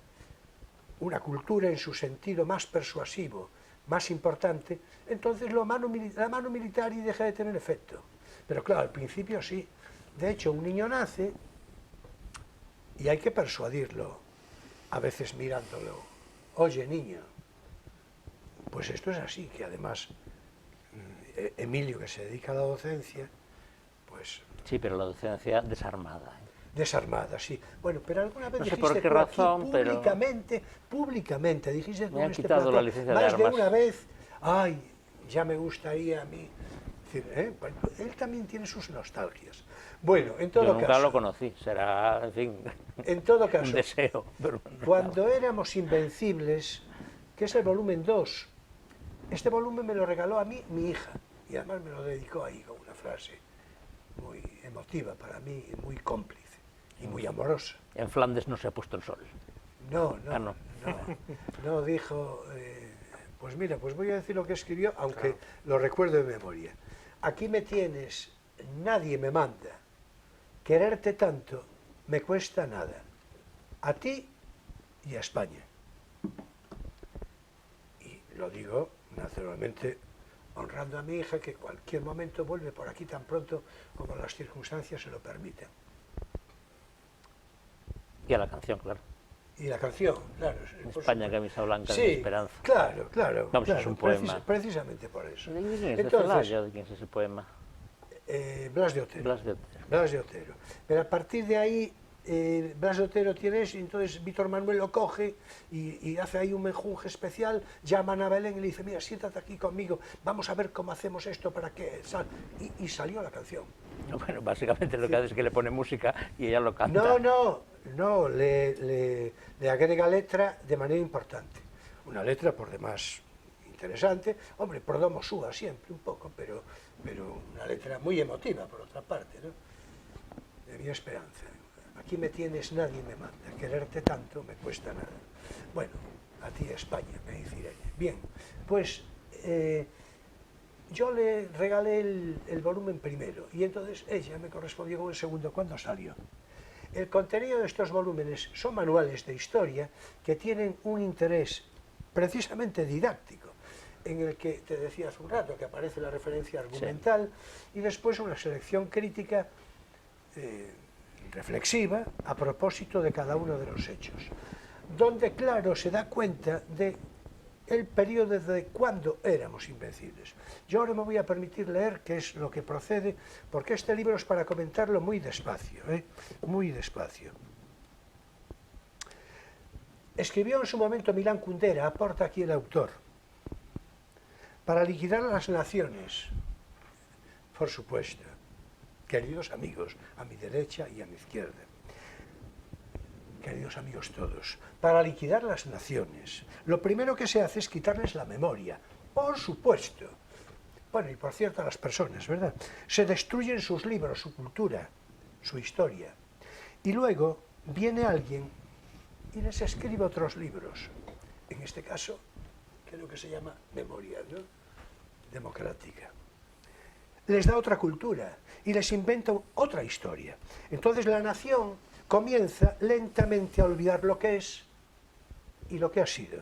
una cultura en su sentido más persuasivo, más importante, entonces la manu militari deja de tener efecto. Pero claro, al principio sí. De hecho, un niño nace y hay que persuadirlo, a veces mirándolo. Oye, niño, pues esto es así, que además Emilio, que se dedica a la docencia, pues... Sí, pero la docencia desarmada. Desarmada, sí. Bueno, pero alguna vez no sé dijiste por qué tú razón, aquí, públicamente, dijiste tú me han en este quitado plató, la licencia de más de armas. una vez, ay, ya me gustaría a mí. Es decir, bueno, él también tiene sus nostalgias. Bueno, en todo Yo nunca caso... lo conocí, será, en fin, En todo caso, un deseo. Pero no, cuando éramos invencibles, que es el volumen 2, este volumen me lo regaló a mí mi hija, y además me lo dedicó ahí con una frase muy emotiva para mí, muy cómplice y muy amorosa. En Flandes no se ha puesto el sol. No, dijo, pues mira, pues voy a decir lo que escribió, aunque lo recuerdo de memoria. Aquí me tienes, nadie me manda, quererte tanto me cuesta nada. A ti y a España. Y lo digo, naturalmente, honrando a mi hija, que cualquier momento vuelve por aquí tan pronto como las circunstancias se lo permiten. Y a la canción, claro. Y la canción, claro. España, camisa blanca, sí, de esperanza. Claro, claro. Vamos, claro, es un poema. Precisamente por eso. ¿De quién es? Entonces, ¿De Celaya? ¿De quién es ese poema? Blas de Otero. Blas de Otero. Blas de Otero. Pero a partir de ahí, Blas de Otero tiene eso, y entonces Víctor Manuel lo coge y hace ahí un menjunje especial, llama a Belén y le dice, mira, siéntate aquí conmigo, vamos a ver cómo hacemos esto para que... Y salió la canción. Bueno, básicamente lo que hace es que le pone música y ella lo canta. No, le agrega letra de manera importante. Una letra por demás interesante, hombre, por domo súa siempre un poco, pero una letra muy emotiva por otra parte, ¿no? De mi esperanza. Aquí me tienes, nadie me manda, quererte tanto me cuesta nada. Bueno, a ti España, me dice ella. Bien, pues yo le regalé el volumen primero y entonces ella me correspondió con el segundo cuando salió. El contenido de estos volúmenes son manuales de historia que tienen un interés precisamente didáctico, en el que te decía hace un rato que aparece la referencia argumental, sí, y después una selección crítica reflexiva a propósito de cada uno de los hechos, donde claro se da cuenta de el periodo de cuando éramos invencibles. Yo ahora me voy a permitir leer qué es lo que procede, porque este libro es para comentarlo muy despacio, muy despacio. Escribió en su momento Milán Kundera, aporta aquí el autor, para liquidar a las naciones, por supuesto, queridos amigos, a mi derecha y a mi izquierda, queridos amigos todos, para liquidar las naciones, lo primero que se hace es quitarles la memoria, por supuesto. Bueno, y por cierto a las personas, ¿verdad? Se destruyen sus libros, su cultura, su historia. Y luego viene alguien y les escribe otros libros. En este caso, creo que se llama memoria, ¿no? Democrática. Les da otra cultura y les inventa otra historia. Entonces la nación comienza lentamente a olvidar lo que es y lo que ha sido.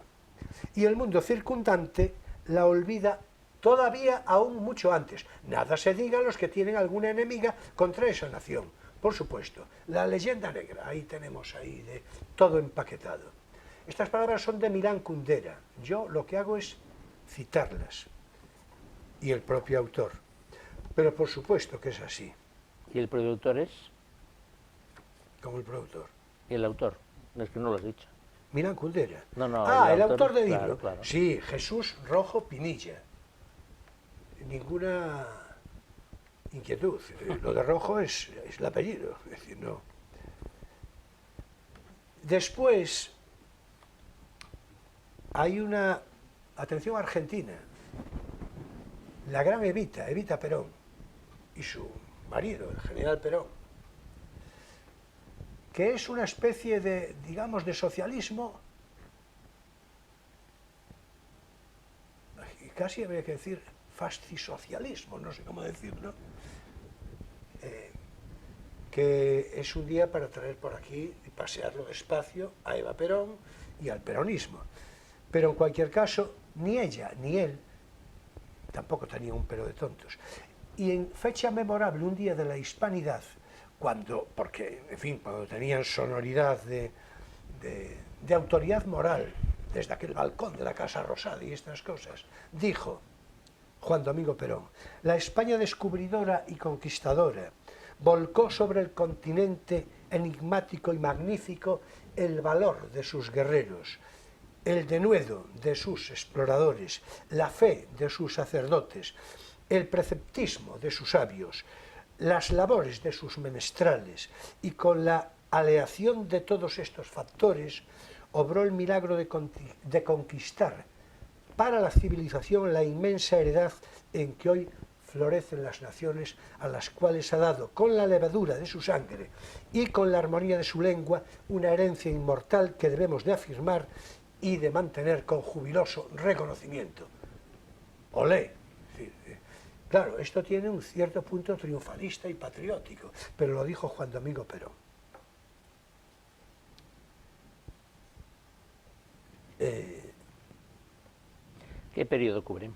Y el mundo circundante la olvida todavía aún mucho antes. Nada se diga a los que tienen alguna enemiga contra esa nación. Por supuesto, la leyenda negra, ahí tenemos ahí de todo empaquetado. Estas palabras son de Milán Kundera. Yo lo que hago es citarlas. Y el propio autor. Pero por supuesto que es así. ¿Y el productor es? Como el productor. ¿Y el autor? Es que no lo has dicho. Milán Kundera. No, el autor del libro. Claro, claro. Sí, Jesús Rojo Pinilla. Ninguna inquietud. Lo de Rojo es el apellido. Es decir, no. Después hay una atención argentina. La gran Evita Perón, y su marido, el general Perón, que es una especie de, digamos, de socialismo, casi habría que decir fascisocialismo, no sé cómo decirlo, que es un día para traer por aquí y pasearlo despacio a Eva Perón y al peronismo. Pero en cualquier caso, ni ella ni él tampoco tenía un pelo de tontos. Y en fecha memorable, un día de la hispanidad, porque, en fin, cuando tenían sonoridad de autoridad moral, desde aquel balcón de la Casa Rosada y estas cosas, dijo Juan Domingo Perón, la España descubridora y conquistadora volcó sobre el continente enigmático y magnífico el valor de sus guerreros, el denuedo de sus exploradores, la fe de sus sacerdotes, el preceptismo de sus sabios, las labores de sus menestrales, y con la aleación de todos estos factores obró el milagro de conquistar para la civilización la inmensa heredad en que hoy florecen las naciones, a las cuales ha dado con la levadura de su sangre y con la armonía de su lengua una herencia inmortal que debemos de afirmar y de mantener con jubiloso reconocimiento. Olé. Claro, esto tiene un cierto punto triunfalista y patriótico, pero lo dijo Juan Domingo Perón. ¿Qué periodo cubre?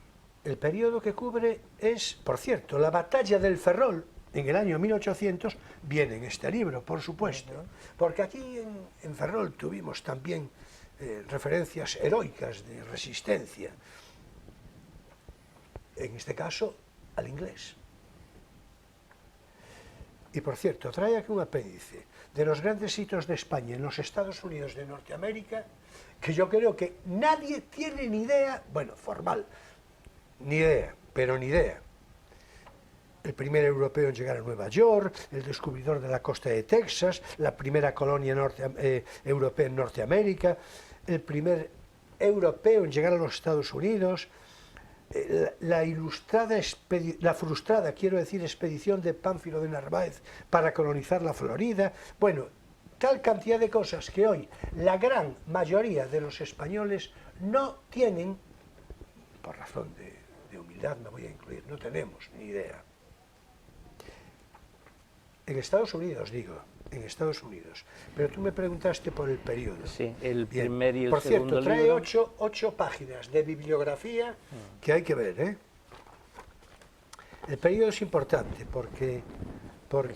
El periodo que cubre es, por cierto, la batalla del Ferrol, en el año 1800, viene en este libro, por supuesto, porque aquí en Ferrol tuvimos también referencias heroicas de resistencia, en este caso al inglés. Y por cierto, trae aquí un apéndice de los grandes hitos de España en los Estados Unidos de Norteamérica, que yo creo que nadie tiene ni idea, bueno, formal, ni idea, pero ni idea. El primer europeo en llegar a Nueva York, el descubridor de la costa de Texas, la primera colonia europea en Norteamérica, el primer europeo en llegar a los Estados Unidos, la frustrada, quiero decir, expedición de Pánfilo de Narváez para colonizar la Florida. Bueno, tal cantidad de cosas que hoy la gran mayoría de los españoles no tienen, por razón de humildad me voy a incluir, no tenemos ni idea. En Estados Unidos, digo, en Estados Unidos. Pero tú me preguntaste por el periodo. Sí, el Bien. primer y el por segundo cierto, trae libro. 8 páginas de bibliografía que hay que ver, ¿eh? El periodo es importante porque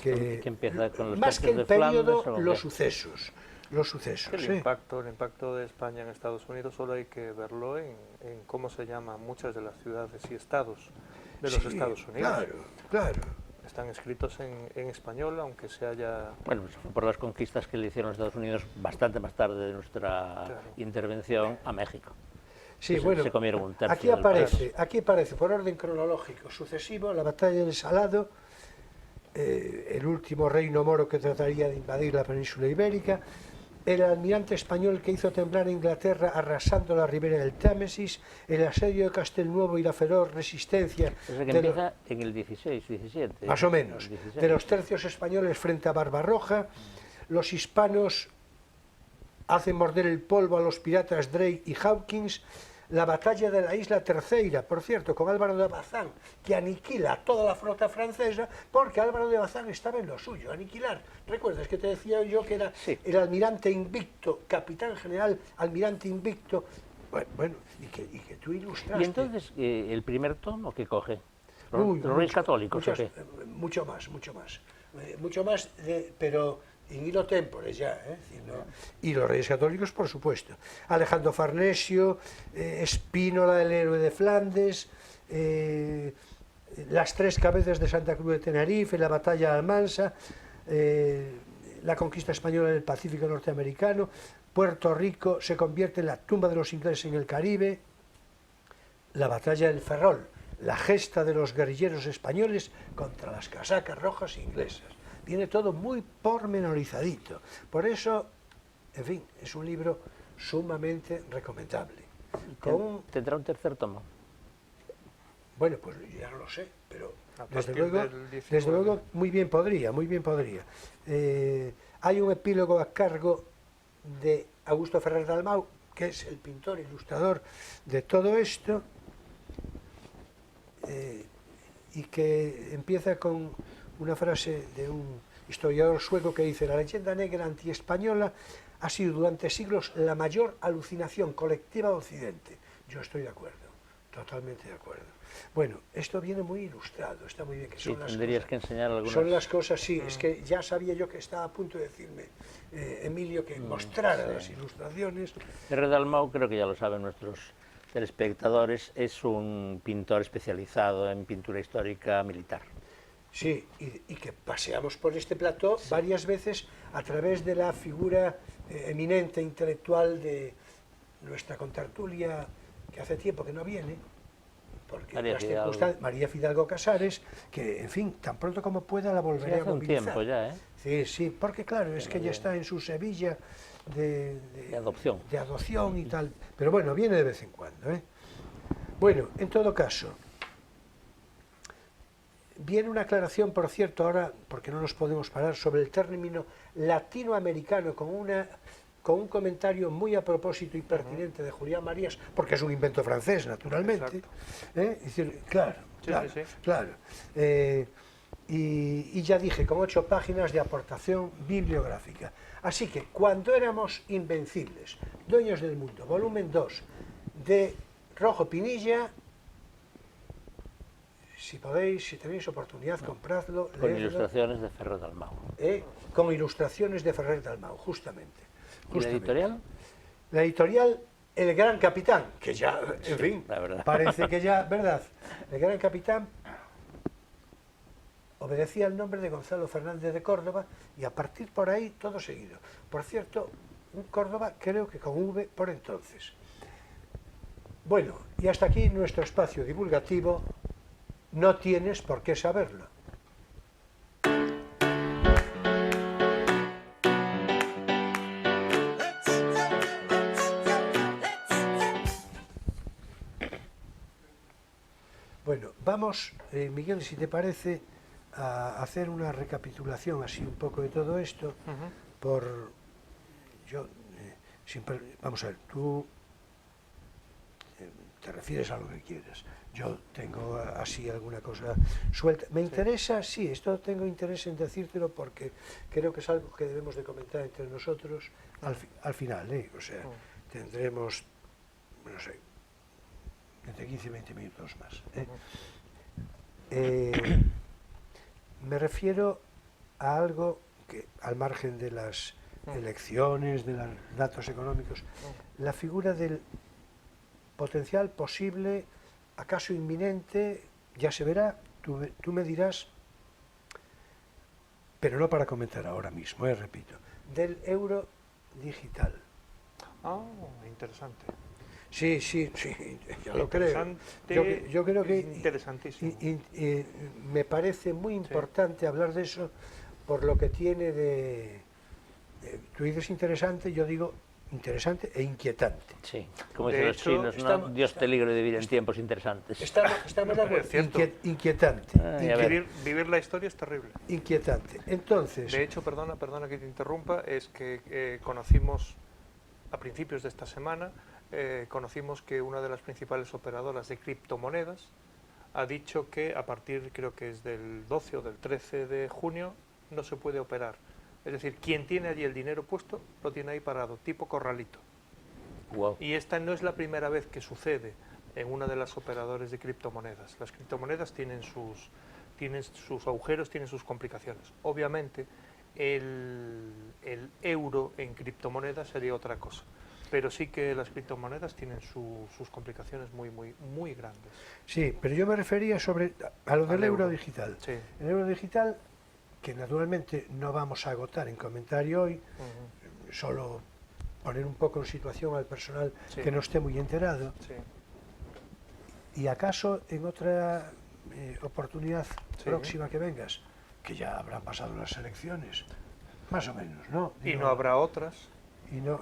Que empieza con los más que tercios el de Flandes, periodo, ¿o los qué? sucesos. Los sucesos, El ¿eh? impacto de España en Estados Unidos solo hay que verlo en cómo se llaman muchas de las ciudades y estados de los Sí, Estados Unidos. Claro, claro. Están escritos en español, aunque se haya... Bueno, pues fue por las conquistas que le hicieron los Estados Unidos bastante más tarde de nuestra intervención a México. Sí, Se- bueno, se comieron un tercio aquí del aparece por orden cronológico sucesivo la batalla del Salado, el último reino moro que trataría de invadir la península ibérica, el almirante español que hizo temblar a Inglaterra arrasando la ribera del Támesis, el asedio de Castelnuovo y la feroz resistencia O sea que de los- empieza en el 16, 17. más o menos, El 16. de los tercios españoles frente a Barbarroja. Los hispanos hacen morder el polvo a los piratas Drake y Hawkins. La batalla de la isla Terceira, por cierto, con Álvaro de Bazán, que aniquila a toda la flota francesa, porque Álvaro de Bazán estaba en lo suyo, aniquilar. ¿Recuerdas que te decía yo que era Sí. el almirante invicto, capitán general, almirante invicto? Bueno, y que tú ilustraste. Y entonces, el primer tomo que coge, Uy, los Reyes Católicos, ¿o muchas- qué? mucho más. Mucho más, pero in illo tempore ya, ¿eh? Es decir, ¿no? Y los Reyes Católicos, por supuesto. Alejandro Farnesio, Espínola, el héroe de Flandes, las 3 cabezas de Santa Cruz de Tenerife, la batalla de Almansa, la conquista española del Pacífico norteamericano, Puerto Rico se convierte en la tumba de los ingleses en el Caribe, la batalla del Ferrol, la gesta de los guerrilleros españoles contra las casacas rojas inglesas. Viene todo muy pormenorizadito. Por eso, en fin, es un libro sumamente recomendable. ¿Tendrá un tercer tomo? Bueno, pues ya no lo sé, pero A desde partir luego, del 19. desde luego muy bien podría, muy bien podría. Hay un epílogo a cargo de Augusto Ferrer Dalmau, que es el pintor ilustrador de todo esto, y que empieza con una frase de un historiador sueco que dice: la leyenda negra antiespañola ha sido durante siglos la mayor alucinación colectiva de Occidente. Yo estoy de acuerdo, totalmente de acuerdo. Bueno, esto viene muy ilustrado, está muy bien. Que Sí, son las tendrías cosas. que enseñar algunas. Son las cosas, sí, es que ya sabía yo que estaba a punto de decirme, Emilio, que mostrara las ilustraciones. R. Dalmau, creo que ya lo saben nuestros telespectadores, es un pintor especializado en pintura histórica militar. Sí, y que paseamos por este plató varias veces a través de la figura eminente intelectual de nuestra contertulia, que hace tiempo que no viene, porque María las Fidalgo. circunstancias, María Fidalgo Casares, que en fin, tan pronto como pueda la Sí, volveré a hace un movilizar. tiempo ya, ¿eh? Sí, sí, porque claro, es que ella está en su Sevilla de adopción. de adopción y tal, pero bueno, viene de vez en cuando, ¿eh? Bueno, en todo caso, viene una aclaración, por cierto, ahora, porque no nos podemos parar, sobre el término latinoamericano, con un comentario muy a propósito y pertinente de Julián Marías, porque es un invento francés, naturalmente. Es decir, claro, Sí, claro, sí, sí. claro. Y ya dije, con 8 páginas de aportación bibliográfica. Así que, cuando éramos invencibles, Dueños del Mundo, volumen 2, de rojo pinilla. Si podéis, si tenéis oportunidad, compradlo. Con leedlo, ilustraciones de Ferrer Dalmau. con ilustraciones de Ferrer Dalmau, justamente. ¿Y la editorial? La editorial El Gran Capitán, que ya, en fin, la verdad. parece que ya, ¿verdad? El Gran Capitán obedecía al nombre de Gonzalo Fernández de Córdoba y a partir por ahí todo seguido. Por cierto, un Córdoba creo que con V por entonces. Bueno, y hasta aquí nuestro espacio divulgativo. No tienes por qué saberlo. Bueno, vamos, Miguel, si te parece, a hacer una recapitulación así un poco de todo esto. Por yo, vamos a ver, tú te refieres a lo que quieras. Yo tengo así alguna cosa suelta. Me interesa, sí, esto tengo interés en decírtelo porque creo que es algo que debemos de comentar entre nosotros al final, o sea, tendremos, no sé, entre 15 y 20 minutos más. Me refiero a algo que, al margen de las elecciones, de los datos económicos, la figura del potencial posible, acaso inminente, ya se verá, tú me dirás, pero no para comentar ahora mismo, repito, del euro digital. Ah, interesante. Sí, ya lo creo. Yo creo que interesantísimo. Me parece muy importante hablar de eso por lo que tiene de... Tú dices interesante, yo digo interesante e inquietante. Sí, como dicen los chinos, ¿no? Dios te libre de vivir en tiempos interesantes. Estamos de acuerdo. Inquietante. Vivir la historia es terrible. Inquietante. Entonces... De hecho, perdona que te interrumpa, es que conocimos a principios de esta semana, conocimos que una de las principales operadoras de criptomonedas ha dicho que a partir, creo que es del 12 o del 13 de junio, no se puede operar. Es decir, quien tiene allí el dinero puesto, lo tiene ahí parado, tipo corralito. Wow. Y esta no es la primera vez que sucede en una de las operadoras de criptomonedas. Las criptomonedas tienen sus agujeros, tienen sus complicaciones. Obviamente, el euro en criptomonedas sería otra cosa. Pero sí que las criptomonedas tienen sus complicaciones muy grandes. Sí, pero yo me refería a lo del euro digital. Sí. El euro digital, que naturalmente no vamos a agotar en comentario hoy, solo poner un poco en situación al personal que no esté muy enterado. Sí. Y acaso en otra oportunidad próxima que vengas, que ya habrán pasado las elecciones, más o menos, ¿no? Y no habrá otras. Y no.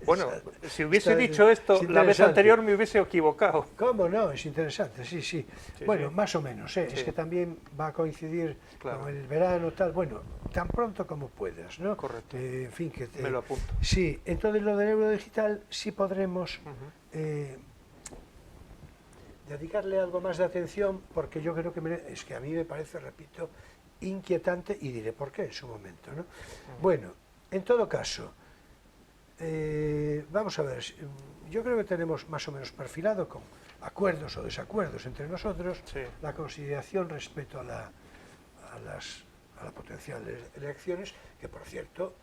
Bueno, si hubiese dicho esto la vez anterior me hubiese equivocado. ¿Cómo no? Es interesante, sí. Bueno, más o menos, es que también va a coincidir con el verano, tal. Bueno, tan pronto como puedas, ¿no? Correcto. En fin, que me lo apunto. Sí, entonces lo del euro digital sí podremos dedicarle algo más de atención, porque yo creo que es que a mí me parece, repito, inquietante, y diré por qué en su momento, ¿no? Bueno, en todo caso, vamos a ver, yo creo que tenemos más o menos perfilado, con acuerdos o desacuerdos entre nosotros, la consideración respecto a las potenciales elecciones, que por cierto,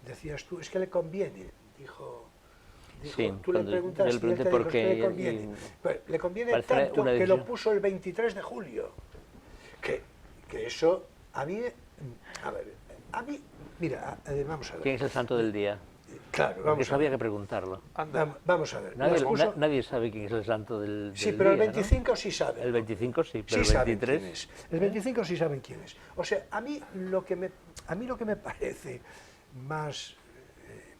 decías tú, es que le conviene, dijo sí, tú le preguntaste, yo le pregunté por qué le conviene. Pues, le conviene tanto que lo puso el 23 de julio, que eso a mí, mira, vamos a ver. ¿Quién es el santo del día? Claro, vamos a ver. Había que preguntarlo. Vamos a ver. Nadie sabe quién es el santo del día. Sí, pero el 25 sí sabe. El 25 sí, pero sí el 23... El 25 sí saben quién es. O sea, a mí lo que me parece más...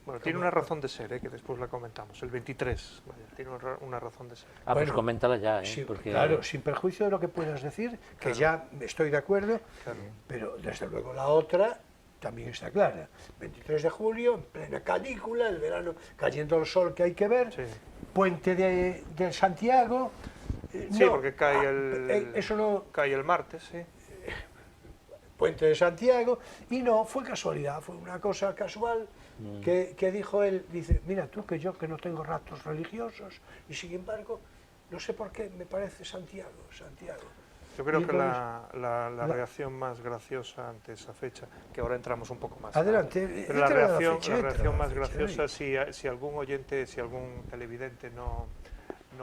Bueno, tiene una razón de ser, que después la comentamos. El 23, tiene una razón de ser. Pues coméntala ya, sí, porque... Claro, sin perjuicio de lo que puedas decir, que ya estoy de acuerdo, pero desde luego la otra también está clara. 23 de julio, en plena canícula, el verano, cayendo el sol que hay que ver, puente de Santiago... Sí, porque cae el martes, sí. puente de Santiago, y no, fue casualidad, fue una cosa casual que dijo él, dice, mira tú que yo que no tengo raptos religiosos, y sin embargo, no sé por qué, me parece Santiago. Yo creo Y que entonces, la reacción más graciosa ante esa fecha, que ahora entramos un poco más adelante, tarde, pero la entra la reacción, fecha, la entra reacción la más fecha, graciosa, si algún oyente, si algún televidente no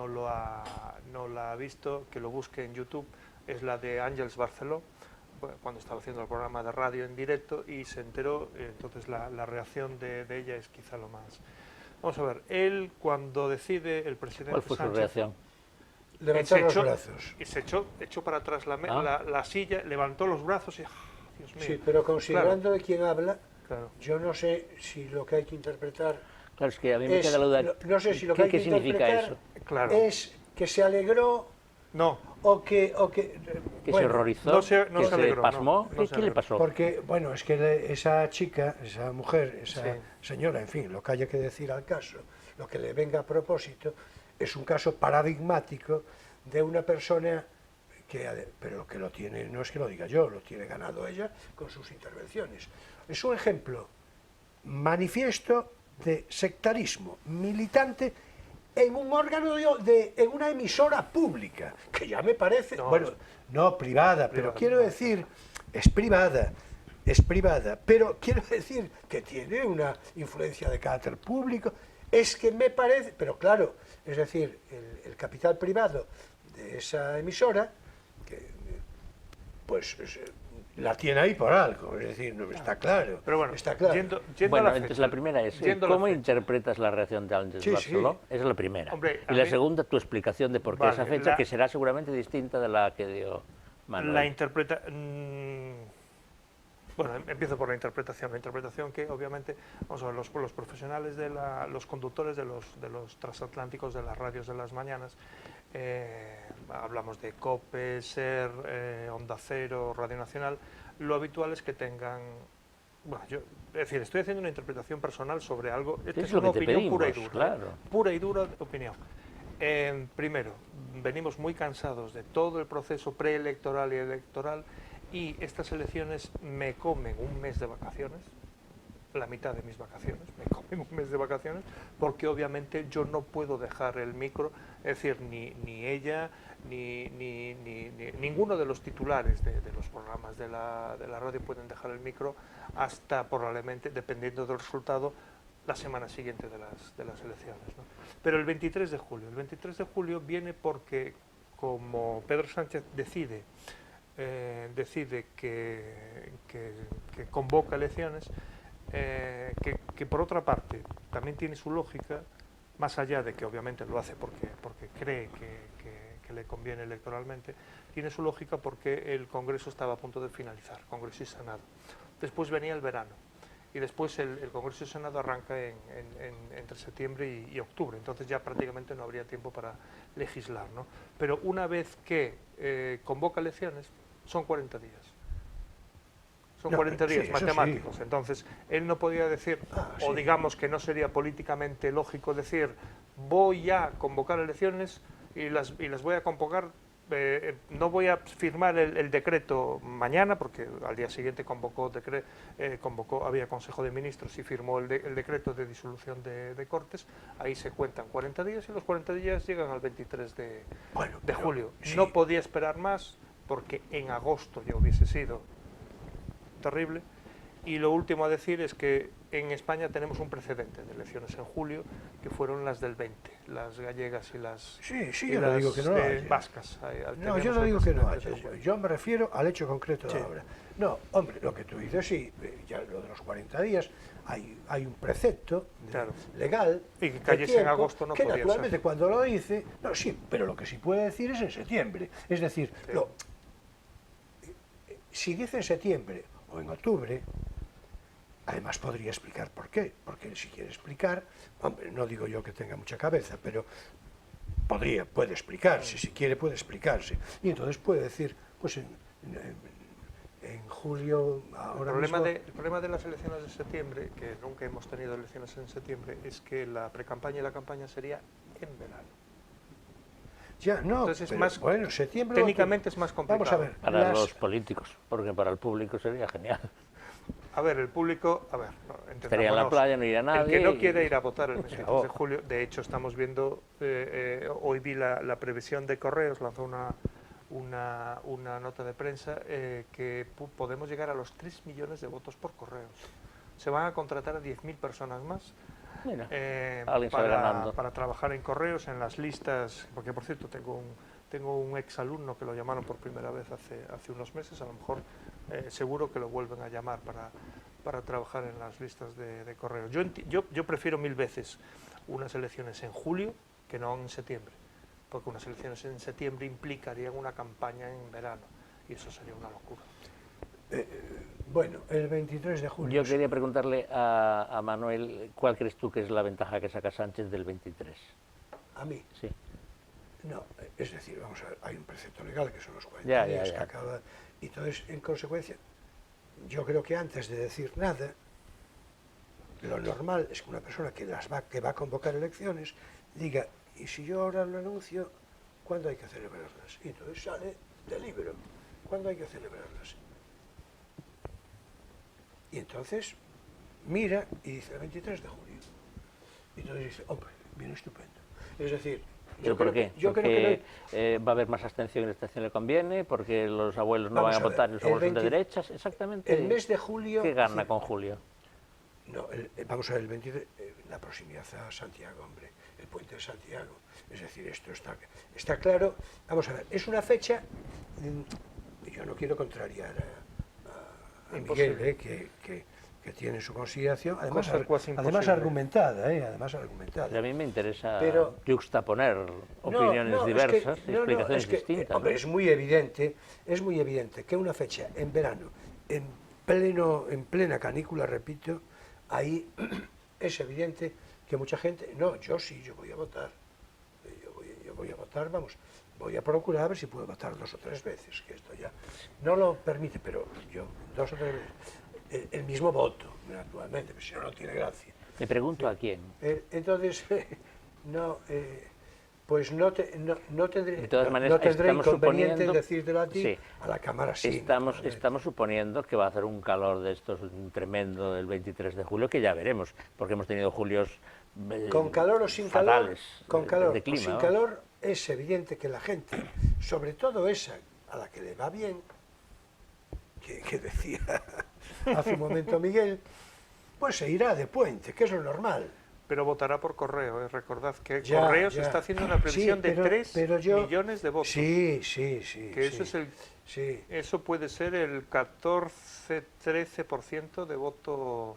la ha visto, que lo busque en YouTube, es la de Àngels Barceló, cuando estaba haciendo el programa de radio en directo y se enteró, entonces la reacción de ella es quizá lo más... Vamos a ver, él cuando decide, el presidente ¿Cuál fue su Sánchez... reacción? levantar los brazos. Y se echó para atrás la silla, levantó los brazos y... ¡ah, Dios mío! Sí, pero considerando de quién habla, Claro. yo no sé si lo que hay que interpretar Claro, es que a mí me es, queda la duda. no sé si lo que hay ¿Qué que significa interpretar eso? Claro. es que se alegró No, o que ¿Que se bueno, horrorizó? no se ¿Que se alegró, pasmó? no se ¿Qué le alegró. pasó? porque bueno, es que esa chica, esa mujer, esa Sí. señora, en fin, lo que haya que decir al caso, lo que le venga a propósito, es un caso paradigmático de una persona pero que lo tiene, no es que lo diga yo, lo tiene ganado ella con sus intervenciones. Es un ejemplo manifiesto de sectarismo militante en un órgano en una emisora pública, que ya me parece, No, bueno, no privada, pero privada, quiero no. decir, es privada, pero quiero decir que tiene una influencia de carácter público, es que me parece, pero claro, es decir, el capital privado de esa emisora, que pues la tiene ahí por algo, es decir, no está claro. pero bueno, está claro. yendo Bueno, a la entonces fecha, la primera es, yendo a la ¿cómo fecha. interpretas la reacción de Àngels Sí, Barceló? sí. Esa es la primera. Hombre, y a la mí- segunda, tu explicación de por qué Vale, esa fecha, la- que será seguramente distinta de la que dio Manuel. Bueno, empiezo por la interpretación. La interpretación que, obviamente, vamos a ver, los profesionales, los conductores de los transatlánticos de las radios de las mañanas, hablamos de COPE, SER, Onda Cero, Radio Nacional, lo habitual es que tengan... Bueno, es decir, estoy haciendo una interpretación personal sobre algo, esta Es es lo una que te opinión pura y pedimos, dura. claro. Pura y dura opinión. Primero, venimos muy cansados de todo el proceso preelectoral y electoral, y estas elecciones me comen un mes de vacaciones, la mitad de mis vacaciones, me comen un mes de vacaciones, porque obviamente yo no puedo dejar el micro, es decir, ni ella, ni ninguno de los titulares de los programas de la radio pueden dejar el micro hasta probablemente, dependiendo del resultado, la semana siguiente de las elecciones, ¿no? Pero el 23 de julio viene porque, como Pedro Sánchez decide que convoca elecciones, que por otra parte también tiene su lógica, más allá de que obviamente lo hace porque cree que le conviene electoralmente, tiene su lógica porque el Congreso estaba a punto de finalizar, Congreso y Senado. Después venía el verano y después el Congreso y Senado arranca entre septiembre y octubre, entonces ya prácticamente no habría tiempo para legislar, ¿no? Pero una vez que convoca elecciones, son 40 días. Son No, 40 días sí, eso matemáticos. sí. Entonces, él no podía decir, o sí. digamos que no sería políticamente lógico decir, voy a convocar elecciones y las voy a convocar, no voy a firmar el decreto mañana, porque al día siguiente había Consejo de Ministros y firmó el decreto de disolución de Cortes, ahí se cuentan 40 días y los 40 días llegan al 23 de Pero, julio. sí. No podía esperar más, porque en agosto ya hubiese sido terrible. Y lo último a decir es que en España tenemos un precedente de elecciones en julio, que fueron las del 20, las gallegas y las, Sí, y yo no las digo que no lo haya. vascas. No, yo no digo que no haya. haya. Yo me refiero al hecho concreto de Sí. ahora. No, hombre, lo que tú dices, sí, ya lo de los 40 días, hay un precepto Claro. legal Y que de cayese en tiempo, agosto no que podía naturalmente ser. cuando lo dice, no, sí, pero lo que sí puede decir es en septiembre. Es decir, Sí. si dice en septiembre o en octubre, además podría explicar por qué, porque él si quiere explicar, hombre, no digo yo que tenga mucha cabeza, pero puede explicarse, si quiere puede explicarse, y entonces puede decir, pues en julio, ahora mismo... El problema de las elecciones de septiembre, que nunca hemos tenido elecciones en septiembre, es que la precampaña y la campaña sería en verano. Ya, no, Entonces es pero, más, bueno, septiembre... técnicamente es más complicado. Vamos a ver. Para los políticos, porque para el público sería genial. A ver, el público, a ver, no, Estaría en la entendámonos. playa, no iría nadie. El que no y- quiera ir a votar el 23 de acabó. julio, de hecho estamos viendo, hoy vi la previsión de Correos, lanzó una nota de prensa que podemos llegar a los 3 millones de votos por correos. Se van a contratar a 10.000 personas más Mira, alguien sale ganando. para trabajar en correos, en las listas, porque por cierto tengo un ex alumno que lo llamaron por primera vez hace unos meses, a lo mejor seguro que lo vuelven a llamar para trabajar en las listas de correos. Yo prefiero 1000 veces unas elecciones en julio que no en septiembre, porque unas elecciones en septiembre implicarían una campaña en verano y eso sería una locura. Bueno, el 23 de julio... Yo quería preguntarle a Manuel, ¿cuál crees tú que es la ventaja que saca Sánchez del 23? A mí. Sí. No, es decir, vamos a ver, hay un precepto legal que son los 40 Ya, días ya. que acaba, y entonces, en consecuencia, yo creo que antes de decir nada, lo normal es que una persona que va a convocar elecciones diga, y si yo ahora lo anuncio, ¿cuándo hay que celebrarlas? Y entonces sale del libro, ¿cuándo hay que celebrarlas? Y entonces mira y dice el 23 de julio. Y entonces dice, hombre, viene estupendo. Es decir, ¿Pero por qué? yo creo que Porque va a haber más abstención y la abstención le conviene, porque los abuelos no Vamos van a a ver, votar y los el abuelos son de 20 derechas, exactamente. el mes de julio... ¿Qué gana sí, con julio? No, vamos a ver, el 23, la proximidad a Santiago, hombre, el puente de Santiago. Es decir, esto está claro. Vamos a ver, es una fecha, yo no quiero contrariar a Miguel, que tiene su consideración, además, Cosa quasi además imposible. argumentada, además Pero a argumentada. mí me interesa Pero- juxtaponer opiniones No, diversas y no, explicaciones es que, distintas. hombre, ¿no? es muy evidente que una fecha en verano, en plena canícula, repito, ahí es evidente que mucha gente, no, yo sí, yo voy a votar, yo voy a votar, vamos, voy a procurar a ver si puedo votar 2 o 3 veces, que esto ya no lo permite, pero yo 2 o 3 veces, el mismo voto, naturalmente, pero si no, no tiene gracia. Me pregunto a quién. Entonces, no, pues no tendré, De todas maneras, no tendré estamos inconveniente en suponiendo- decírtelo a ti, sí. a la Cámara sí. Estamos naturalmente. suponiendo que va a hacer un calor de estos tremendo del 23 de julio, que ya veremos, porque hemos tenido julios Con calor o sin fatales calor, con calor de o clima, sin vamos. calor, es evidente que la gente, sobre todo esa a la que le va bien, que decía hace un momento Miguel, pues se irá de puente, que es lo normal. Pero votará por correo, recordad que Ya, Correos ya. está haciendo una previsión Sí, de 3 pero yo- millones de votos. Sí. Que eso sí, es sí. eso puede ser el 14-13% de voto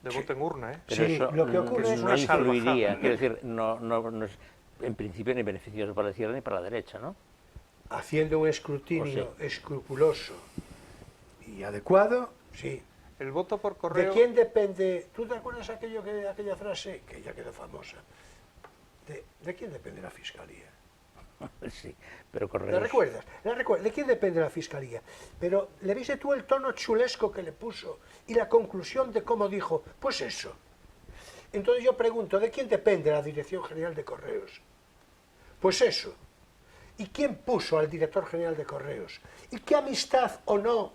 en urna, ¿eh? Pero Sí, eso lo que ocurre no es una influiría, salvajada. quiero decir, no es en principio ni beneficioso para la izquierda ni para la derecha, ¿no? Haciendo un escrutinio O sí. escrupuloso y adecuado, sí. El voto por ¿De correo... quién depende? ¿Tú te acuerdas aquella frase que ya quedó famosa? ¿De quién depende la Fiscalía? Sí, pero ¿La Correos... recuerdas? ¿De quién depende la Fiscalía? Pero ¿le viste tú el tono chulesco que le puso y la conclusión de cómo dijo? Pues eso. Entonces yo pregunto, ¿de quién depende la Dirección General de Correos? Pues eso. ¿Y quién puso al Director General de Correos? ¿Y qué amistad o no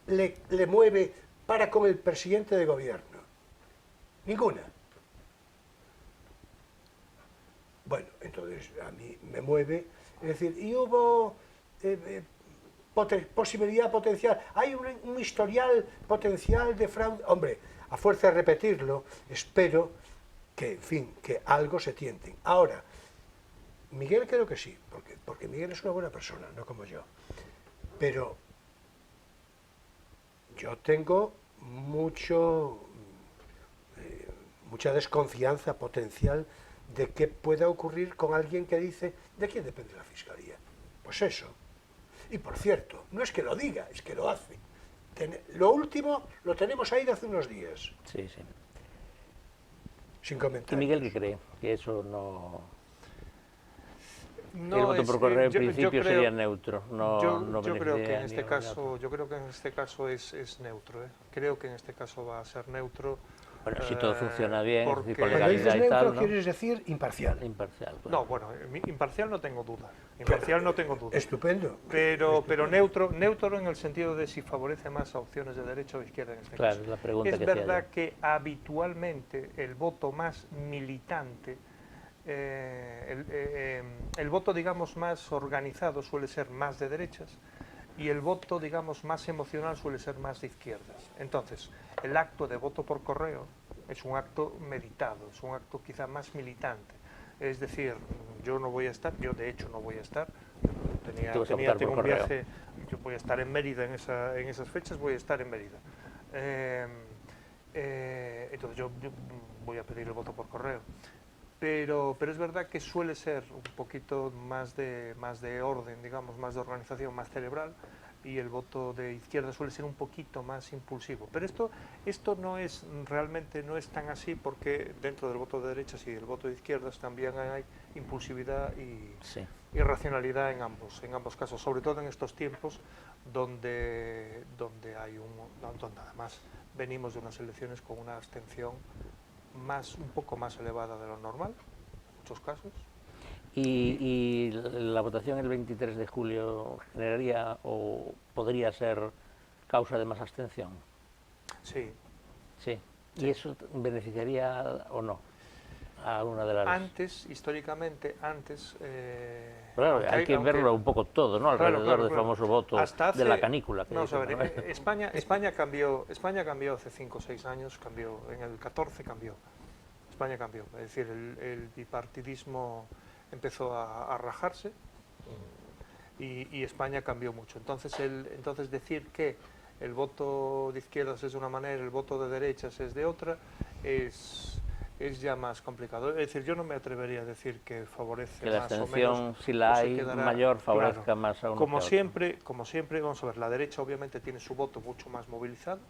le mueve para con el presidente de gobierno? Ninguna. Bueno, entonces a mí me mueve, es decir, y hubo posibilidad potencial, hay un historial potencial de fraude. Hombre, a fuerza de repetirlo, espero que, en fin, que algo se tienten. Ahora, Miguel creo que sí, porque Miguel es una buena persona, no como yo. Pero yo tengo mucha desconfianza potencial de qué pueda ocurrir con alguien que dice, ¿de quién depende la Fiscalía? Pues eso. Y por cierto, no es que lo diga, es que lo hace. Lo último lo tenemos ahí de hace unos días, Sí, sí. sin ¿Y comentarios. Miguel qué cree? Que eso no... No, el voto por correo en principio creo- sería neutro, no yo creo que en beneficiaría este ni a uno ni a otro. caso, yo creo que en este caso es neutro, ¿eh? Creo que en este caso va a ser neutro Bueno, si todo funciona bien, es decir, con Cuando legalidad dices y neutro tal, ¿no? quieres decir imparcial. Imparcial. Claro. No, bueno, imparcial no tengo duda. Imparcial no tengo duda. Estupendo. Pero neutro en el sentido de si favorece más a opciones de derecha o de izquierda en este Claro, caso. es la pregunta Es que hacía verdad yo. que habitualmente el voto más militante, el voto, digamos, más organizado suele ser más de derechas y el voto, digamos, más emocional suele ser más de izquierdas. Entonces, el acto de voto por correo es un acto meditado, es un acto quizá más militante. Es decir, yo no voy a estar, yo de hecho no voy a estar, Tú vas a votar tengo por un correo. viaje, yo voy a estar en Mérida en esas fechas, voy a estar en Mérida. Entonces yo voy a pedir el voto por correo. Pero es verdad que suele ser un poquito más de orden, digamos, más de organización, más cerebral, y el voto de izquierda suele ser un poquito más impulsivo. Pero esto no es realmente no es tan así, porque dentro del voto de derechas y del voto de izquierdas también hay impulsividad y racionalidad en ambos casos, sobre todo en estos tiempos donde además venimos de unas elecciones con una abstención un poco más elevada de lo normal, en muchos casos. ¿Y la votación el 23 de julio generaría o podría ser causa de más abstención? Sí. Sí. ¿Y eso beneficiaría o no a alguna de las...? Históricamente, Claro, hay que verlo un poco todo, ¿no? Alrededor del famoso voto de la canícula. España cambió hace 5 o 6 años, en el 14 cambió. España cambió, es decir, el bipartidismo empezó a rajarse y España cambió mucho. Entonces decir que el voto de izquierdas es de una manera, el voto de derechas es de otra, es ya más complicado. Es decir, yo no me atrevería a decir que favorece que la más o abstención, menos, si la hay quedará, mayor, favorezca claro, más a uno como que a otro. siempre, vamos a ver, la derecha obviamente tiene su voto mucho más movilizado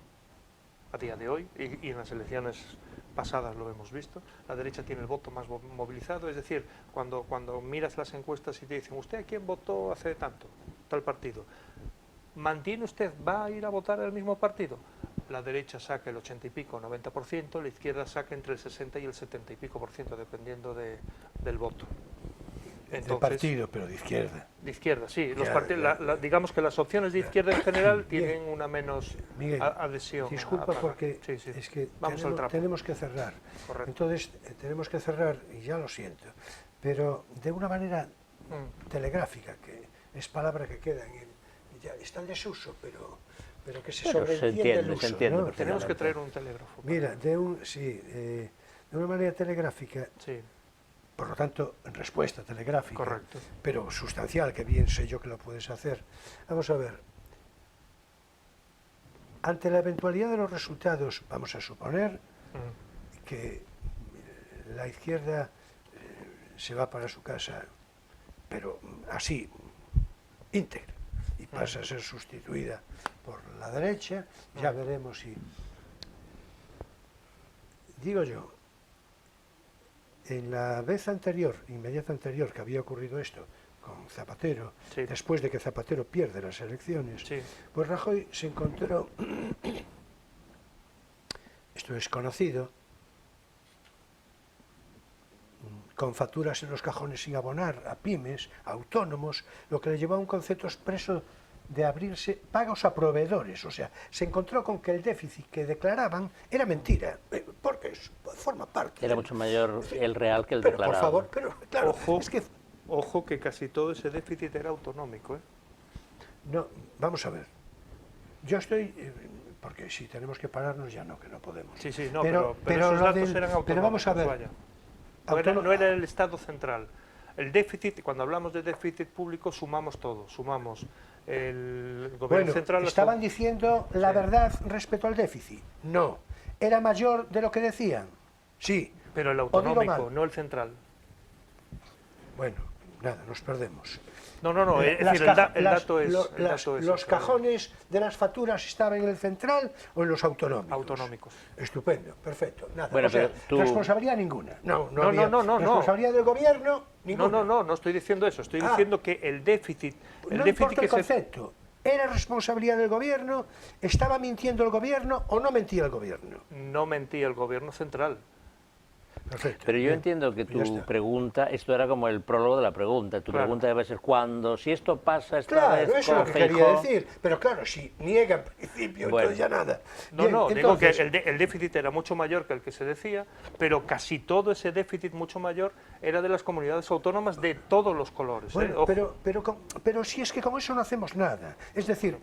a día de hoy, y en las elecciones pasadas lo hemos visto. La derecha tiene el voto más movilizado, es decir, cuando miras las encuestas y te dicen, ¿usted a quién votó hace tanto? Tal partido. ¿Mantiene usted, va a ir a votar al mismo partido? La derecha saca el 80 y pico, 90%, la izquierda saca entre el 60 y el 70 y pico por ciento, dependiendo del voto. Entonces, de partido, pero de izquierda. De izquierda, sí. Digamos que las opciones de izquierda en general tienen una menos adhesión. Disculpa porque sí. es que Vamos tenemos que cerrar. Correcto. Entonces tenemos que cerrar, y ya lo siento, pero de una manera telegráfica, que es palabra que queda ya está en desuso, pero que se sobreentiende el uso. Se entiende, ¿no? Tenemos que traer un telégrafo. Mira, de una manera telegráfica, sí. Por lo tanto, en respuesta telegráfica, correcto, pero sustancial, que bien sé yo que lo puedes hacer. Vamos a ver, ante la eventualidad de los resultados, vamos a suponer que la izquierda se va para su casa, pero así, íntegra, y pasa a ser sustituida por la derecha, ya veremos si... Digo yo, en la vez anterior, inmediata anterior, que había ocurrido esto con Zapatero, sí. Después de que Zapatero pierde las elecciones, sí. pues Rajoy se encontró, esto es conocido, con facturas en los cajones sin abonar a pymes, a autónomos, lo que le llevó a un concepto expreso de abrirse pagos a proveedores. O sea, se encontró con que el déficit que declaraban era mentira, porque forma parte. Era mucho mayor el real que el declarado. Por favor, pero claro, Ojo que casi todo ese déficit era autonómico, ¿eh? No, vamos a ver. Yo estoy... porque si tenemos que pararnos ya no, que no podemos. Sí, no, pero esos datos eran autonómicos. Pero vamos a ver. No era el Estado central. El déficit, cuando hablamos de déficit público, sumamos todo. Sumamos el gobierno central... ¿Estaban diciendo la verdad respecto al déficit? No. ¿Era mayor de lo que decían? Sí. Pero el autonómico, no el central. Bueno, nada, nos perdemos. No, es decir, el dato es... ¿Los cajones de las facturas estaban en el central o en los autonómicos? Autonómicos. Estupendo, perfecto. Nada, bueno, o sea, responsabilidad ninguna. No. Responsabilidad del gobierno, ninguna. No estoy diciendo eso. Estoy diciendo que el déficit... No importa el concepto. ¿Era responsabilidad del gobierno? ¿Estaba mintiendo el gobierno o no mentía el gobierno? No mentía el gobierno central. Perfecto. Pero yo bien. entiendo que Pues ya tu está. pregunta, esto era como el prólogo de la pregunta. Tu Claro. pregunta debe ser cuándo, si esto pasa esta Claro, vez eso es con lo que quería Feijóo. decir. Pero claro, si niega en principio, Bueno. entonces ya nada. No, Bien, no, digo que entonces, el déficit era mucho mayor que el que se decía, pero casi todo ese déficit mucho mayor era de las comunidades autónomas de todos los colores. bueno, Ojo. pero si es que con eso no hacemos nada. Es decir,